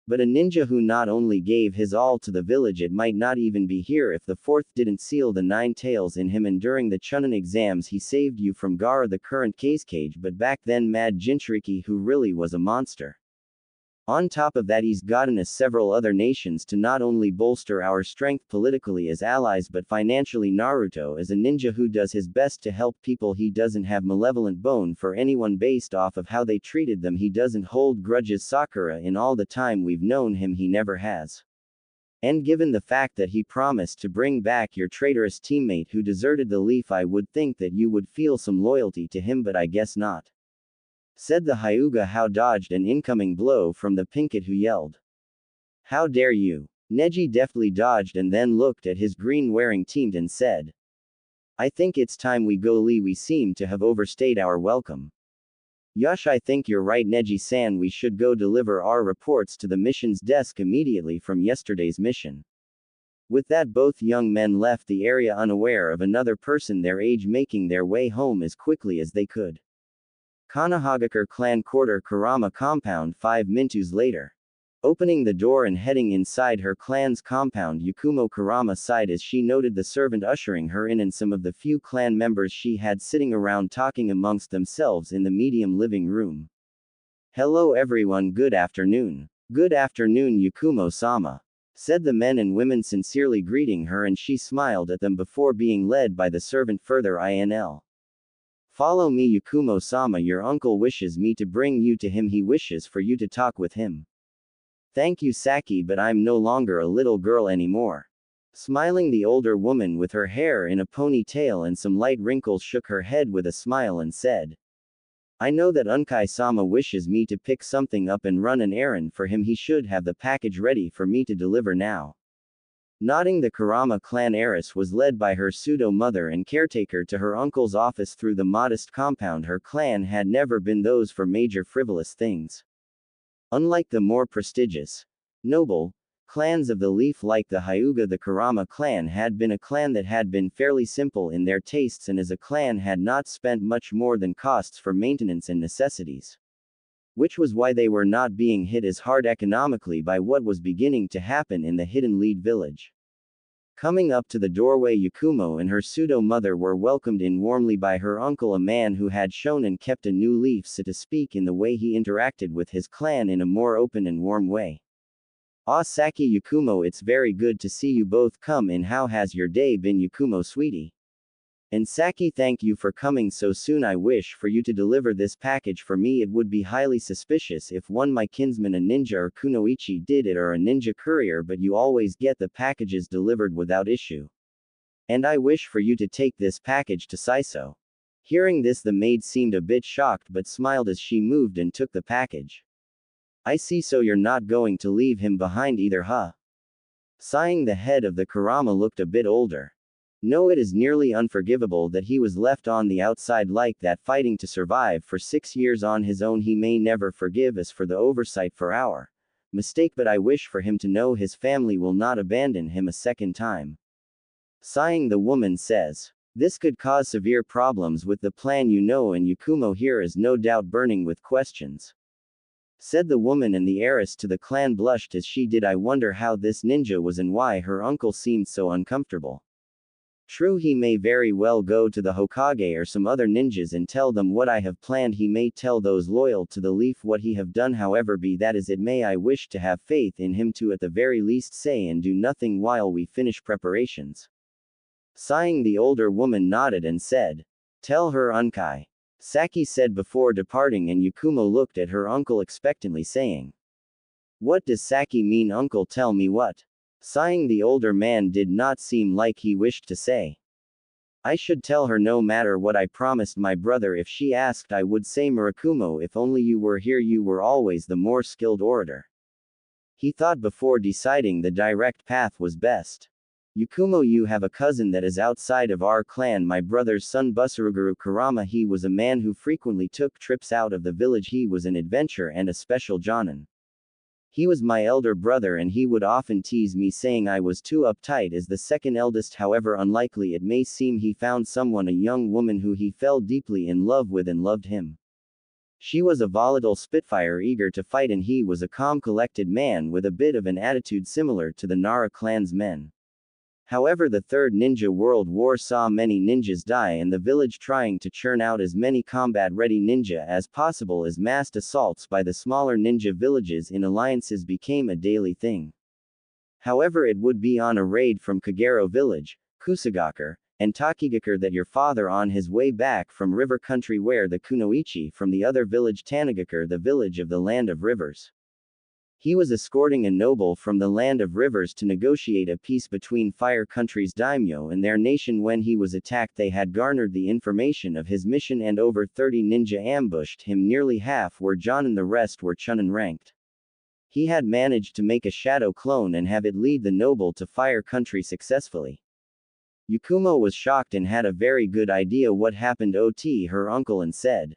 But a ninja who not only gave his all to the village, it might not even be here if the fourth didn't seal the nine tails in him. And during the Chunin exams he saved you from Gaara, the current cage, but back then Mad Jinchuriki, who really was a monster. On top of that, he's gotten us several other nations to not only bolster our strength politically as allies but financially. Naruto is a ninja who does his best to help people. He doesn't have malevolent bone for anyone based off of how they treated them. He doesn't hold grudges. Sakura, in all the time we've known him, he never has. And given the fact that he promised to bring back your traitorous teammate who deserted the Leaf, I would think that you would feel some loyalty to him, but I guess not. Said the Hyuga, how dodged an incoming blow from the Pinkett, who yelled. How dare you? Neji deftly dodged and then looked at his green-wearing teammate and said. I think it's time we go, Lee. We seem to have overstayed our welcome. Yash, I think you're right, Neji-san. We should go deliver our reports to the mission's desk immediately from yesterday's mission. With that, both young men left the area unaware of another person their age, making their way home as quickly as they could. Konohagakure clan quarter, Kurama compound. 5 minutes later. Opening the door and heading inside her clan's compound, Yakumo Kurama sighed as she noted the servant ushering her in and some of the few clan members she had sitting around talking amongst themselves in the medium living room. Hello everyone, good afternoon. Good afternoon, Yakumo-sama, said the men and women, sincerely greeting her, and she smiled at them before being led by the servant further. INL. Follow me, Yakumo-sama. Your uncle wishes me to bring you to him. He wishes for you to talk with him. Thank you, Saki, but I'm no longer a little girl anymore. Smiling, the older woman with her hair in a ponytail and some light wrinkles shook her head with a smile and said, I know that Unkai-sama wishes me to pick something up and run an errand for him. He should have the package ready for me to deliver now. Nodding, the Kurama clan heiress was led by her pseudo-mother and caretaker to her uncle's office through the modest compound. Her clan had never been those for major frivolous things. Unlike the more prestigious, noble clans of the Leaf like the Hyuga, the Kurama clan had been a clan that had been fairly simple in their tastes, and as a clan had not spent much more than costs for maintenance and necessities. Which was why they were not being hit as hard economically by what was beginning to happen in the hidden lead village. Coming up to the doorway, Yakumo and her pseudo-mother were welcomed in warmly by her uncle, a man who had shown and kept a new leaf, so to speak, in the way he interacted with his clan in a more open and warm way. Ah, Saki, Yakumo, it's very good to see you both come in. How has your day been, Yakumo sweetie? And Saki, thank you for coming so soon. I wish for you to deliver this package for me. It would be highly suspicious if one my kinsman a ninja or kunoichi did it or a ninja courier, but you always get the packages delivered without issue. And I wish for you to take this package to Saiso. Hearing this, the maid seemed a bit shocked but smiled as she moved and took the package. I see, so you're not going to leave him behind either, huh? Sighing, the head of the Kurama looked a bit older. No, it is nearly unforgivable that he was left on the outside like that, fighting to survive for 6 years on his own. He may never forgive us for the oversight for our mistake, but I wish for him to know his family will not abandon him a second time. Sighing, the woman says, this could cause severe problems with the plan, you know, and Yakumo here is no doubt burning with questions. Said the woman, and the heiress to the clan blushed as she did. I wonder how this ninja was and why her uncle seemed so uncomfortable. True, he may very well go to the Hokage or some other ninjas and tell them what I have planned. He may tell those loyal to the leaf what he have done. However, be that as it may, I wish to have faith in him to at the very least say and do nothing while we finish preparations. Sighing, the older woman nodded and said, tell her Unkai. Saki said before departing, and Yakumo looked at her uncle expectantly, saying, what does Saki mean, uncle? Tell me what? Sighing, the older man did not seem like he wished to say. I should tell her no matter what. I promised my brother if she asked I would say. Murakumo, if only you were here, you were always the more skilled orator. He thought before deciding the direct path was best. Yakumo, you have a cousin that is outside of our clan, my brother's son Busaruguru Kurama. He was a man who frequently took trips out of the village. He was an adventurer and a special jonin. He was my elder brother, and he would often tease me saying I was too uptight as the second eldest. However unlikely it may seem, he found someone, a young woman who he fell deeply in love with and loved him. She was a volatile spitfire eager to fight, and he was a calm collected man with a bit of an attitude similar to the Nara clan's men. However, the Third Ninja World War saw many ninjas die, and the village trying to churn out as many combat-ready ninja as possible as massed assaults by the smaller ninja villages in alliances became a daily thing. However, it would be on a raid from Kagero village, Kusagakure, and Takigakure that your father, on his way back from river country, where the Kunoichi from the other village Tanagakure, the village of the land of rivers. He was escorting a noble from the land of rivers to negotiate a peace between Fire Country's daimyo and their nation. When he was attacked, they had garnered the information of his mission, and over 30 ninja ambushed him. Nearly half were jonin, the rest were chunin ranked. He had managed to make a shadow clone and have it lead the noble to Fire Country successfully. Yakumo was shocked and had a very good idea what happened to her uncle and said,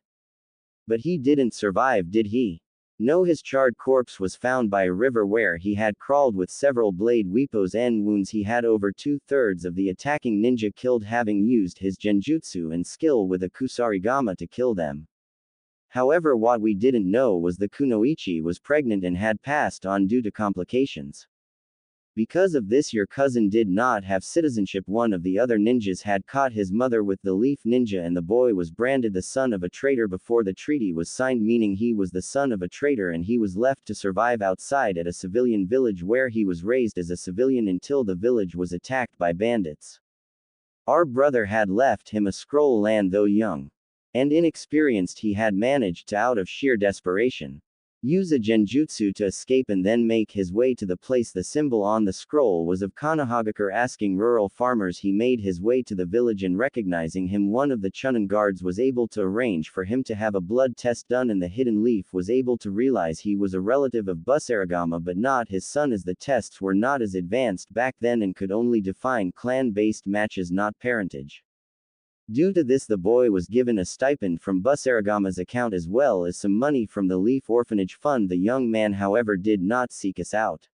but he didn't survive, did he? No, his charred corpse was found by a river where he had crawled with several blade weepos and wounds. He had over 2/3 of the attacking ninja killed, having used his genjutsu and skill with a kusarigama to kill them. However, what we didn't know was the kunoichi was pregnant and had passed on due to complications. Because of this, your cousin did not have citizenship. One of the other ninjas had caught his mother with the leaf ninja, and the boy was branded the son of a traitor before the treaty was signed, meaning he was the son of a traitor, and he was left to survive outside at a civilian village where he was raised as a civilian until the village was attacked by bandits. Our brother had left him a scroll land. Though young and inexperienced, he had managed to, out of sheer desperation, use a genjutsu to escape and then make his way to the place. The symbol on the scroll was of Konoha. Asking rural farmers, he made his way to the village, and recognizing him, one of the chunin guards was able to arrange for him to have a blood test done, and the hidden leaf was able to realize he was a relative of Busarigama but not his son, as the tests were not as advanced back then and could only define clan-based matches, not parentage. Due to this, the boy was given a stipend from Busarigama's account as well as some money from the Leaf Orphanage Fund. The young man, however, did not seek us out.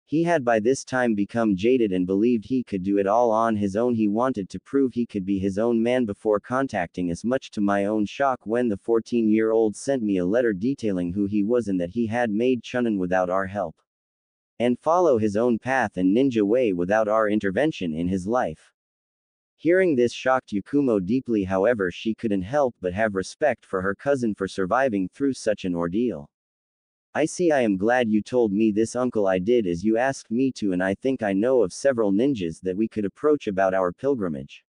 He had by this time become jaded and believed he could do it all on his own. He wanted to prove he could be his own man before contacting us, much to my own shock when the 14-year-old sent me a letter detailing who he was and that he had made chunin without our help, and follow his own path and ninja way without our intervention in his life. Hearing this shocked Yakumo deeply. However, she couldn't help but have respect for her cousin for surviving through such an ordeal. I see. I am glad you told me this, uncle. I did as you asked me to, and I think I know of several ninjas that we could approach about our pilgrimage.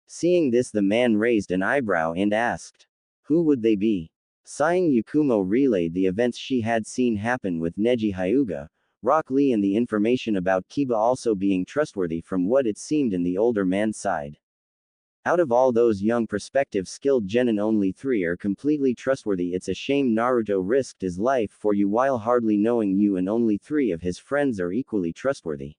Seeing this, the man raised an eyebrow and asked, "Who would they be?" Sighing, Yakumo relayed the events she had seen happen with Neji Hyuga, Rock Lee, and the information about Kiba also being trustworthy from what it seemed in the older man's side. Out of all those young prospective skilled genin, only 3 are completely trustworthy. It's a shame Naruto risked his life for you while hardly knowing you, and only 3 of his friends are equally trustworthy.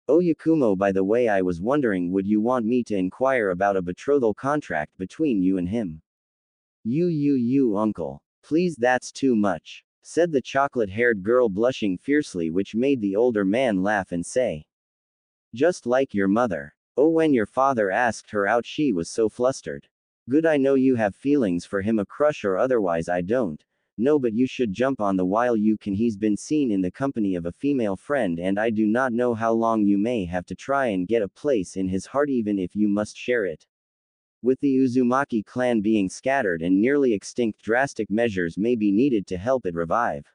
Oh Yakumo, by the way, I was wondering, would you want me to inquire about a betrothal contract between you and him? You, uncle. Please, that's too much, said the chocolate-haired girl, blushing fiercely, which made the older man laugh and say, "Just like your mother." Oh, when your father asked her out, she was so flustered. Good, I know you have feelings for him, a crush or otherwise. I don't. No, but you should jump on the while you can. He's been seen in the company of a female friend, and I do not know how long you may have to try and get a place in his heart, even if you must share it. With the Uzumaki clan being scattered and nearly extinct, drastic measures may be needed to help it revive,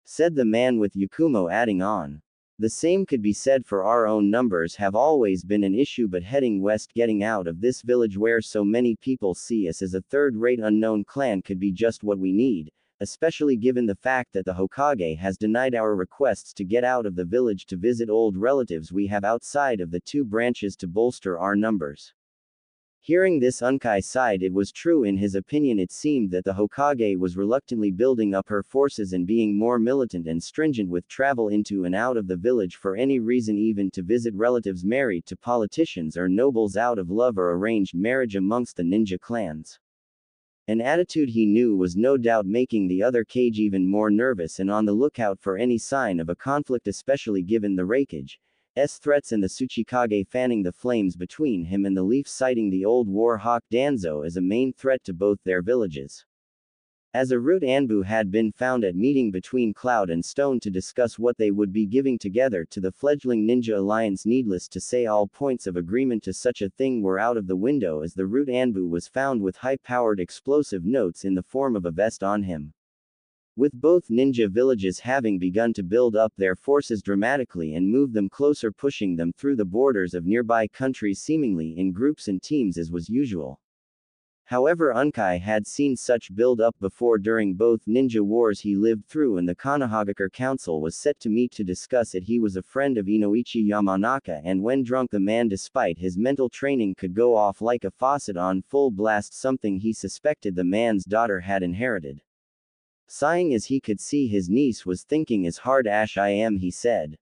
said the man, with Yakumo adding on, "The same could be said for our own. Numbers have always been an issue, but heading west, getting out of this village where so many people see us as a third-rate unknown clan, could be just what we need, especially given the fact that the Hokage has denied our requests to get out of the village to visit old relatives we have outside of the 2 branches to bolster our numbers." Hearing this, Unkai sighed. It was true. In his opinion, it seemed that the Hokage was reluctantly building up her forces and being more militant and stringent with travel into and out of the village for any reason, even to visit relatives married to politicians or nobles out of love or arranged marriage amongst the ninja clans. An attitude he knew was no doubt making the other Kage even more nervous and on the lookout for any sign of a conflict, especially given the Reikage's threats and the Tsuchikage fanning the flames between him and the Leaf, citing the old war hawk Danzo as a main threat to both their villages. As a route, Anbu had been found at meeting between Cloud and Stone to discuss what they would be giving together to the fledgling ninja alliance. Needless to say, all points of agreement to such a thing were out of the window, as the route Anbu was found with high-powered explosive notes in the form of a vest on him. With both ninja villages having begun to build up their forces dramatically and move them closer, pushing them through the borders of nearby countries seemingly in groups and teams as was usual. However, Unkai had seen such build-up before during both ninja wars he lived through, and the Konohagakure Council was set to meet to discuss it. He was a friend of Inoichi Yamanaka, and when drunk the man, despite his mental training, could go off like a faucet on full blast, something he suspected the man's daughter had inherited. Sighing as he could see his niece was thinking as hard as I am, he said.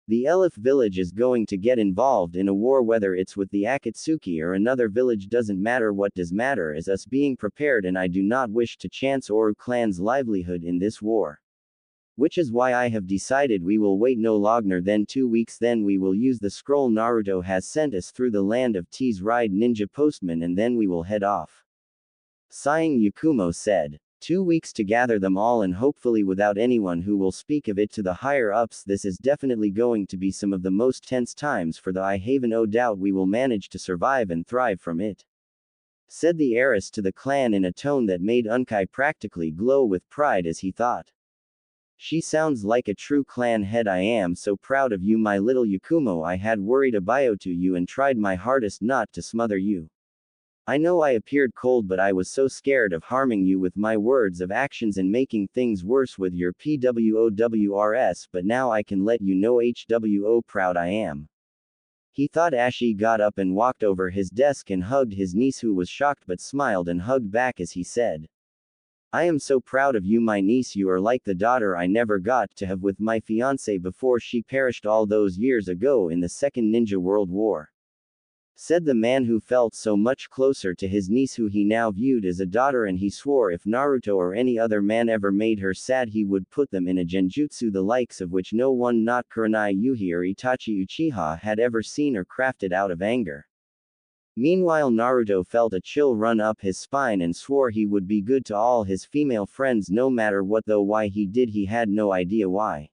The Elif village is going to get involved in a war, whether it's with the Akatsuki or another village doesn't matter. What does matter is us being prepared, and I do not wish to chance Oru clan's livelihood in this war. Which is why I have decided we will wait no longer than 2 weeks, then we will use the scroll Naruto has sent us through the land of T's ride ninja postman, and then we will head off. Sighing, Yakumo said. 2 weeks to gather them all, and hopefully without anyone who will speak of it to the higher-ups. This is definitely going to be some of the most tense times for the I Haven. No doubt we will manage to survive and thrive from it, said the heiress to the clan in a tone that made Unkai practically glow with pride as he thought. She sounds like a true clan head. I am so proud of you, my little Yakumo. I had worried about you and tried my hardest not to smother you. I know I appeared cold, but I was so scared of harming you with my words of actions and making things worse with your PWOWRS, but now I can let you know how proud I am. He thought as he got up and walked over his desk and hugged his niece, who was shocked but smiled and hugged back as he said, I am so proud of you, my niece. You are like the daughter I never got to have with my fiancée before she perished all those years ago in the Second Ninja World War, said the man, who felt so much closer to his niece, who he now viewed as a daughter, and he swore if Naruto or any other man ever made her sad, he would put them in a genjutsu the likes of which no one, not Kurenai Yuhi or Itachi Uchiha, had ever seen or crafted out of anger. Meanwhile, Naruto felt a chill run up his spine and swore he would be good to all his female friends no matter what, though why he did he had no idea why.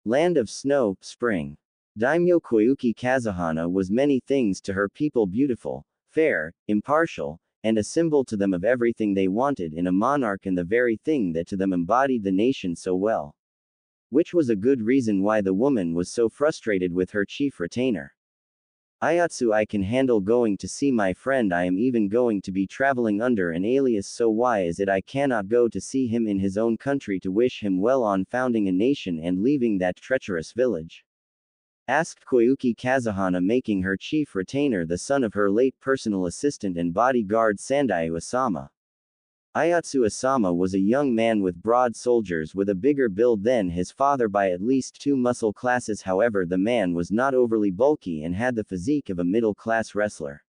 Land of snow, spring. Daimyo Koyuki Kazuhana was many things to her people: beautiful, fair, impartial, and a symbol to them of everything they wanted in a monarch, and the very thing that to them embodied the nation so well. Which was a good reason why the woman was so frustrated with her chief retainer. Ayatsu, I can handle going to see my friend. I am even going to be traveling under an alias, so why is it I cannot go to see him in his own country to wish him well on founding a nation and leaving that treacherous village? Asked Koyuki Kazuhana, making her chief retainer the son of her late personal assistant and bodyguard Sandai Osama. Ayatsu Osama was a young man with broad shoulders with a bigger build than his father by at least 2 muscle classes. However, the man was not overly bulky and had the physique of a middle-class wrestler.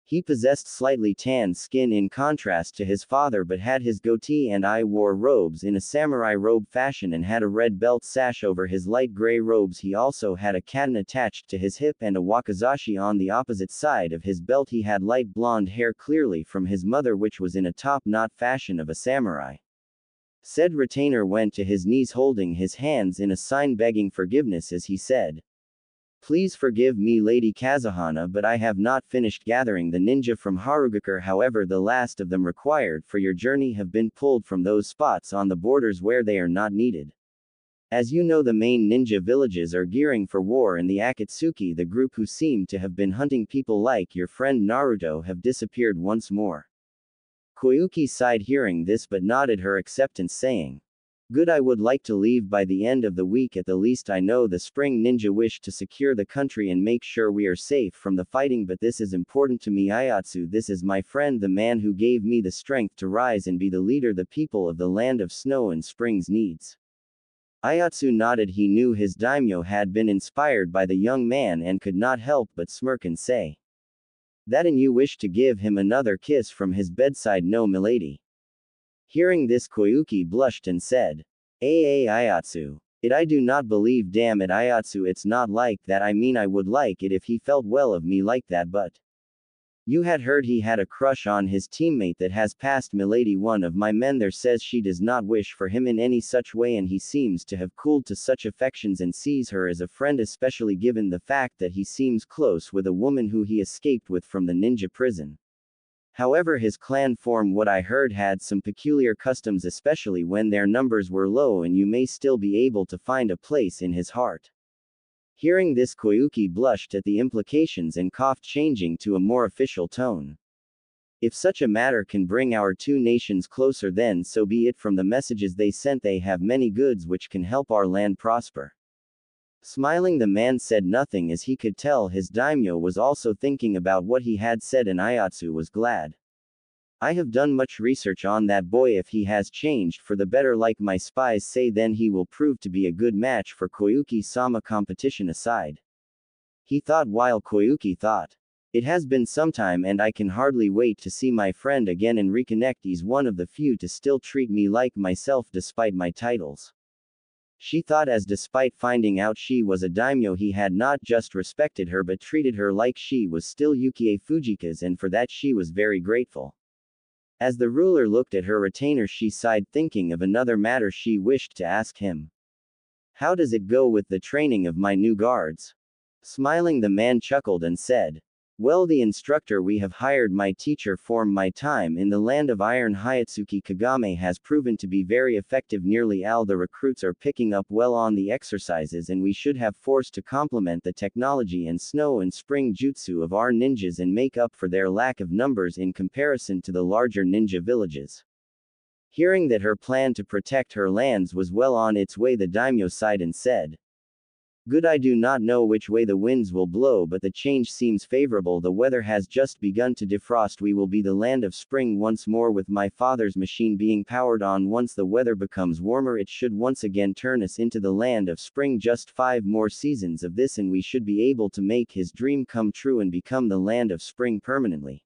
He possessed slightly tanned skin in contrast to his father, but had his goatee, and I wore robes in a samurai robe fashion and had a red belt sash over his light gray robes. He also had a katana attached to his hip and a wakizashi on the opposite side of his belt. He had light blonde hair, clearly from his mother, which was in a top-knot fashion of a samurai. Said retainer went to his knees holding his hands in a sign begging forgiveness as he said, "Please forgive me, Lady Kazuhana, but I have not finished gathering the ninja from Harugakure. However, the last of them required for your journey have been pulled from those spots on the borders where they are not needed. As you know, the main ninja villages are gearing for war, and the Akatsuki, the group who seem to have been hunting people like your friend Naruto, have disappeared once more." Koyuki sighed hearing this but nodded her acceptance, saying, "Good, I would like to leave by the end of the week at the least. I know the Spring Ninja wish to secure the country and make sure we are safe from the fighting, but this is important to me. Ayatsu, this is my friend, the man who gave me the strength to rise and be the leader the people of the land of snow and springs needs." Ayatsu nodded. He knew his daimyo had been inspired by the young man and could not help but smirk and say, "That, and you wish to give him another kiss from his bedside?" "No, milady." Hearing this, Koyuki blushed and said, Ayatsu. It I do not believe. Damn it, Ayatsu, it's not like that. I mean, I would like it if he felt well of me like that, but. You had heard he had a crush on his teammate that has passed, milady. One of my men there says she does not wish for him in any such way, and he seems to have cooled to such affections and sees her as a friend, especially given the fact that he seems close with a woman who he escaped with from the ninja prison. However, his clan form, what I heard, had some peculiar customs, especially when their numbers were low, and you may still be able to find a place in his heart." Hearing this, Koyuki blushed at the implications and coughed, changing to a more official tone. "If such a matter can bring our two nations closer, then so be it. From the messages they sent, they have many goods which can help our land prosper." Smiling, the man said nothing, as he could tell his daimyo was also thinking about what he had said, and Ayatsu was glad. "I have done much research on that boy. If he has changed for the better like my spies say, then he will prove to be a good match for Koyuki-sama." Competition aside, he thought, while Koyuki thought, "It has been some time and I can hardly wait to see my friend again and reconnect. He's one of the few to still treat me like myself despite my titles." She thought, as despite finding out she was a daimyo, he had not just respected her but treated her like she was still Yukie Fujika's, and for that she was very grateful. As the ruler looked at her retainer, she sighed, thinking of another matter she wished to ask him. "How does it go with the training of my new guards?" Smiling, the man chuckled and said, "Well, the instructor we have hired, my teacher from my time in the land of Iron, Hayatsuki Kagame, has proven to be very effective. Nearly all the recruits are picking up well on the exercises, and we should have force to complement the technology and snow and spring jutsu of our ninjas and make up for their lack of numbers in comparison to the larger ninja villages." Hearing that her plan to protect her lands was well on its way, the daimyo sighed and said, "Good, I do not know which way the winds will blow, but the change seems favorable. The weather has just begun to defrost. We will be the land of spring once more, with my father's machine being powered on. Once the weather becomes warmer, it should once again turn us into the land of spring. Just 5 more seasons of this and we should be able to make his dream come true and become the land of spring permanently,"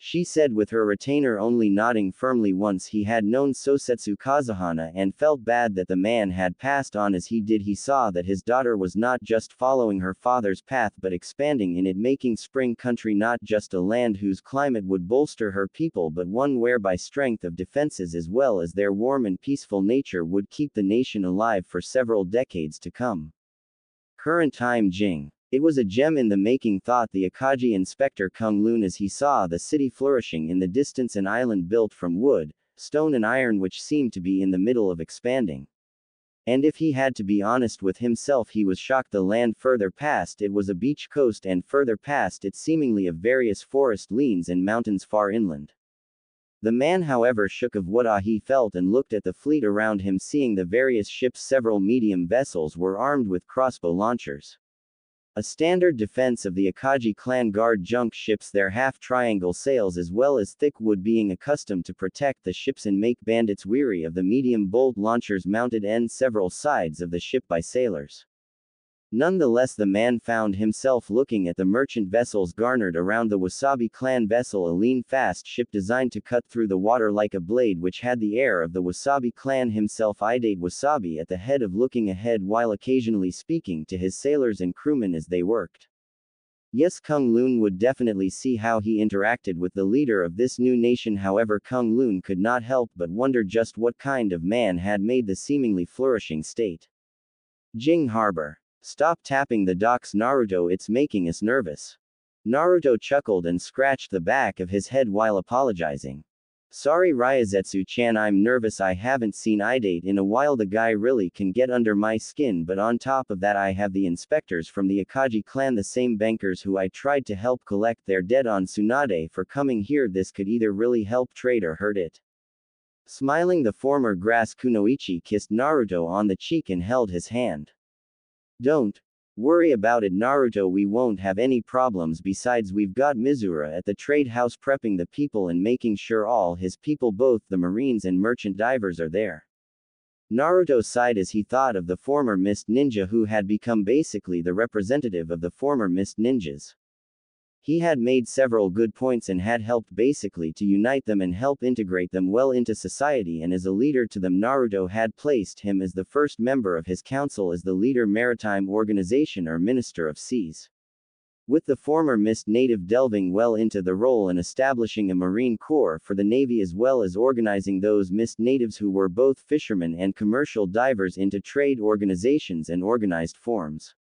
she said, with her retainer only nodding firmly. Once he had known Sosetsu Kazuhana and felt bad that the man had passed on as he did. He saw that his daughter was not just following her father's path but expanding in it, making spring country not just a land whose climate would bolster her people, but one whereby strength of defenses as well as their warm and peaceful nature would keep the nation alive for several decades to come. Current time Jing. It was a gem in the making, thought the Akagi Inspector Kung Lun as he saw the city flourishing in the distance, an island built from wood, stone and iron which seemed to be in the middle of expanding. And if he had to be honest with himself, he was shocked. The land further past it was a beach coast, and further past it seemingly of various forest lanes and mountains far inland. The man, however, shook of what he felt and looked at the fleet around him, seeing the various ships. Several medium vessels were armed with crossbow launchers. A standard defense of the Akagi clan guard junk ships their half-triangle sails as well as thick wood, being accustomed to protect the ships and make bandits weary of the medium bolt launchers mounted on several sides of the ship by sailors. Nonetheless, the man found himself looking at the merchant vessels garnered around the Wasabi clan vessel, a lean fast ship designed to cut through the water like a blade, which had the air of the Wasabi clan himself. Eyed Wasabi at the head of, looking ahead while occasionally speaking to his sailors and crewmen as they worked. Yes, Kung Lun would definitely see how he interacted with the leader of this new nation. However, Kung Lun could not help but wonder just what kind of man had made the seemingly flourishing state. Jing Harbor. Stop tapping the docks, Naruto, it's making us nervous. Naruto chuckled and scratched the back of his head while apologizing. Sorry Ryazetsu-chan, I'm nervous. I haven't seen Idate in a while. The guy really can get under my skin, but on top of that I have the inspectors from the Akagi clan, the same bankers who I tried to help collect their debt on Tsunade for coming here. This could either really help trade or hurt it. Smiling, the former grass kunoichi kissed Naruto on the cheek and held his hand. Don't worry about it, Naruto, we won't have any problems. Besides, we've got Mizura at the trade house prepping the people and making sure all his people, both the marines and merchant divers, are there. Naruto sighed as he thought of the former Mist Ninja who had become basically the representative of the former Mist Ninjas. He had made several good points and had helped basically to unite them and help integrate them well into society, and as a leader to them, Naruto had placed him as the first member of his council as the leader maritime organization or minister of seas. With the former Mist native delving well into the role and establishing a marine corps for the navy as well as organizing those Mist natives who were both fishermen and commercial divers into trade organizations and organized forms.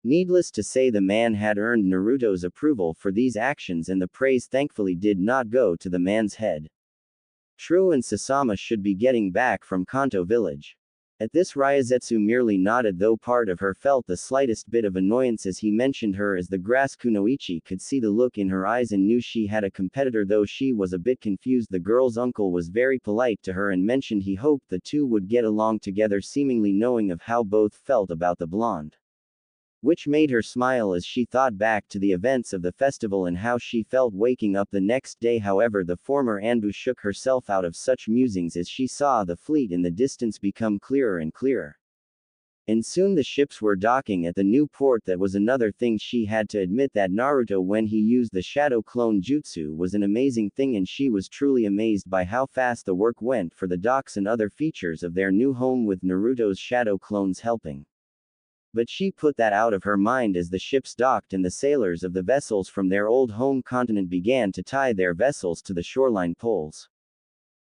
Needless to say, the man had earned Naruto's approval for these actions, and the praise thankfully did not go to the man's head. True, and Sasama should be getting back from Kanto village. At this, Ryazetsu merely nodded, though part of her felt the slightest bit of annoyance as he mentioned her, as the grass kunoichi could see the look in her eyes and knew she had a competitor. Though she was a bit confused, the girl's uncle was very polite to her and mentioned he hoped the two would get along together, seemingly knowing of how both felt about the blonde. Which made her smile as she thought back to the events of the festival and how she felt waking up the next day. However, the former Anbu shook herself out of such musings as she saw the fleet in the distance become clearer and clearer. And soon the ships were docking at the new port. That was another thing she had to admit, that Naruto, when he used the shadow clone jutsu, was an amazing thing, and she was truly amazed by how fast the work went for the docks and other features of their new home with Naruto's shadow clones helping. But she put that out of her mind as the ships docked and the sailors of the vessels from their old home continent began to tie their vessels to the shoreline poles.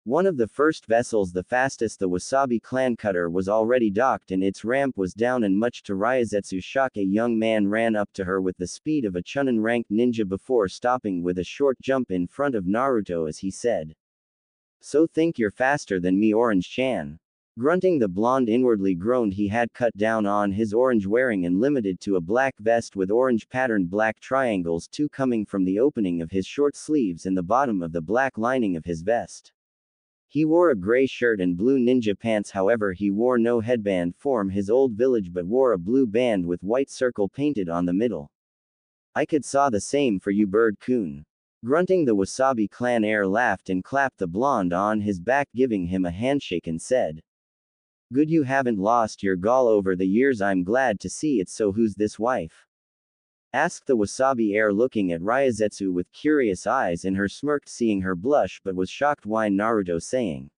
One of the first vessels, the fastest, the Wasabi clan cutter, was already docked and its ramp was down, and much to Ryazetsu's shock, a young man ran up to her with the speed of a Chunin-ranked ninja before stopping with a short jump in front of Naruto as he said, "So think you're faster than me, Orange-chan?" Grunting, the blonde inwardly groaned. He had cut down on his orange wearing and limited to a black vest with orange patterned black triangles too coming from the opening of his short sleeves and the bottom of the black lining of his vest. He wore a gray shirt and blue ninja pants. However, he wore no headband from his old village but wore a blue band with white circle painted on the middle. "I could saw the same for you, Bird-kun." Grunting, the Wasabi clan heir laughed and clapped the blonde on his back, giving him a handshake and said, "Good, you haven't lost your gall over the years. I'm glad to see it. So who's this wife?" asked the Wasabi heir, looking at Ryazetsu with curious eyes, and her smirked, seeing her blush, but was shocked why Naruto, saying,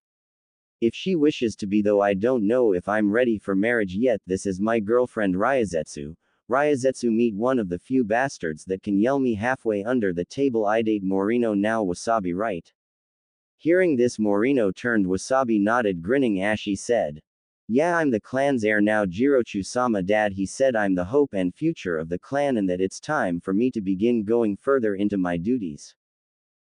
"If she wishes to be, though I don't know if I'm ready for marriage yet. This is my girlfriend Ryazetsu." Ryazetsu, meet one of the few bastards that can yell me halfway under the table. I date Morino now, Wasabi, right? Hearing this, Morino turned. Wasabi nodded, grinning as she said, "Yeah, I'm the clan's heir now, Jirochu-sama. Dad, he said I'm the hope and future of the clan and that it's time for me to begin going further into my duties.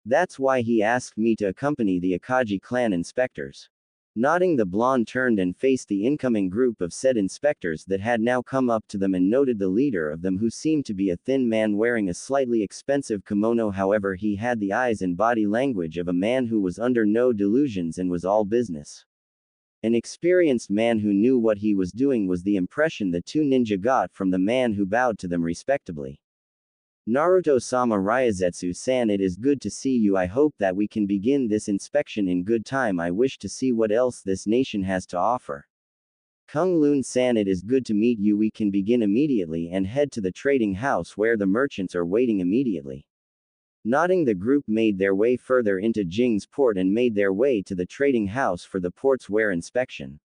That's why he asked me to accompany the Akagi clan inspectors." Nodding, the blonde turned and faced the incoming group of said inspectors that had now come up to them and noted the leader of them, who seemed to be a thin man wearing a slightly expensive kimono. However, he had the eyes and body language of a man who was under no delusions and was all business. An experienced man who knew what he was doing was the impression the two ninja got from the man who bowed to them respectably. Naruto-sama Ryazetsu-san, it is good to see you. I hope that we can begin this inspection in good time. I wish to see what else this nation has to offer. Kung Lun-san, it is good to meet you. We can begin immediately and head to the trading house where the merchants are waiting immediately. Nodding, the group made their way further into Jing's port and made their way to the trading house for the port's ware inspection.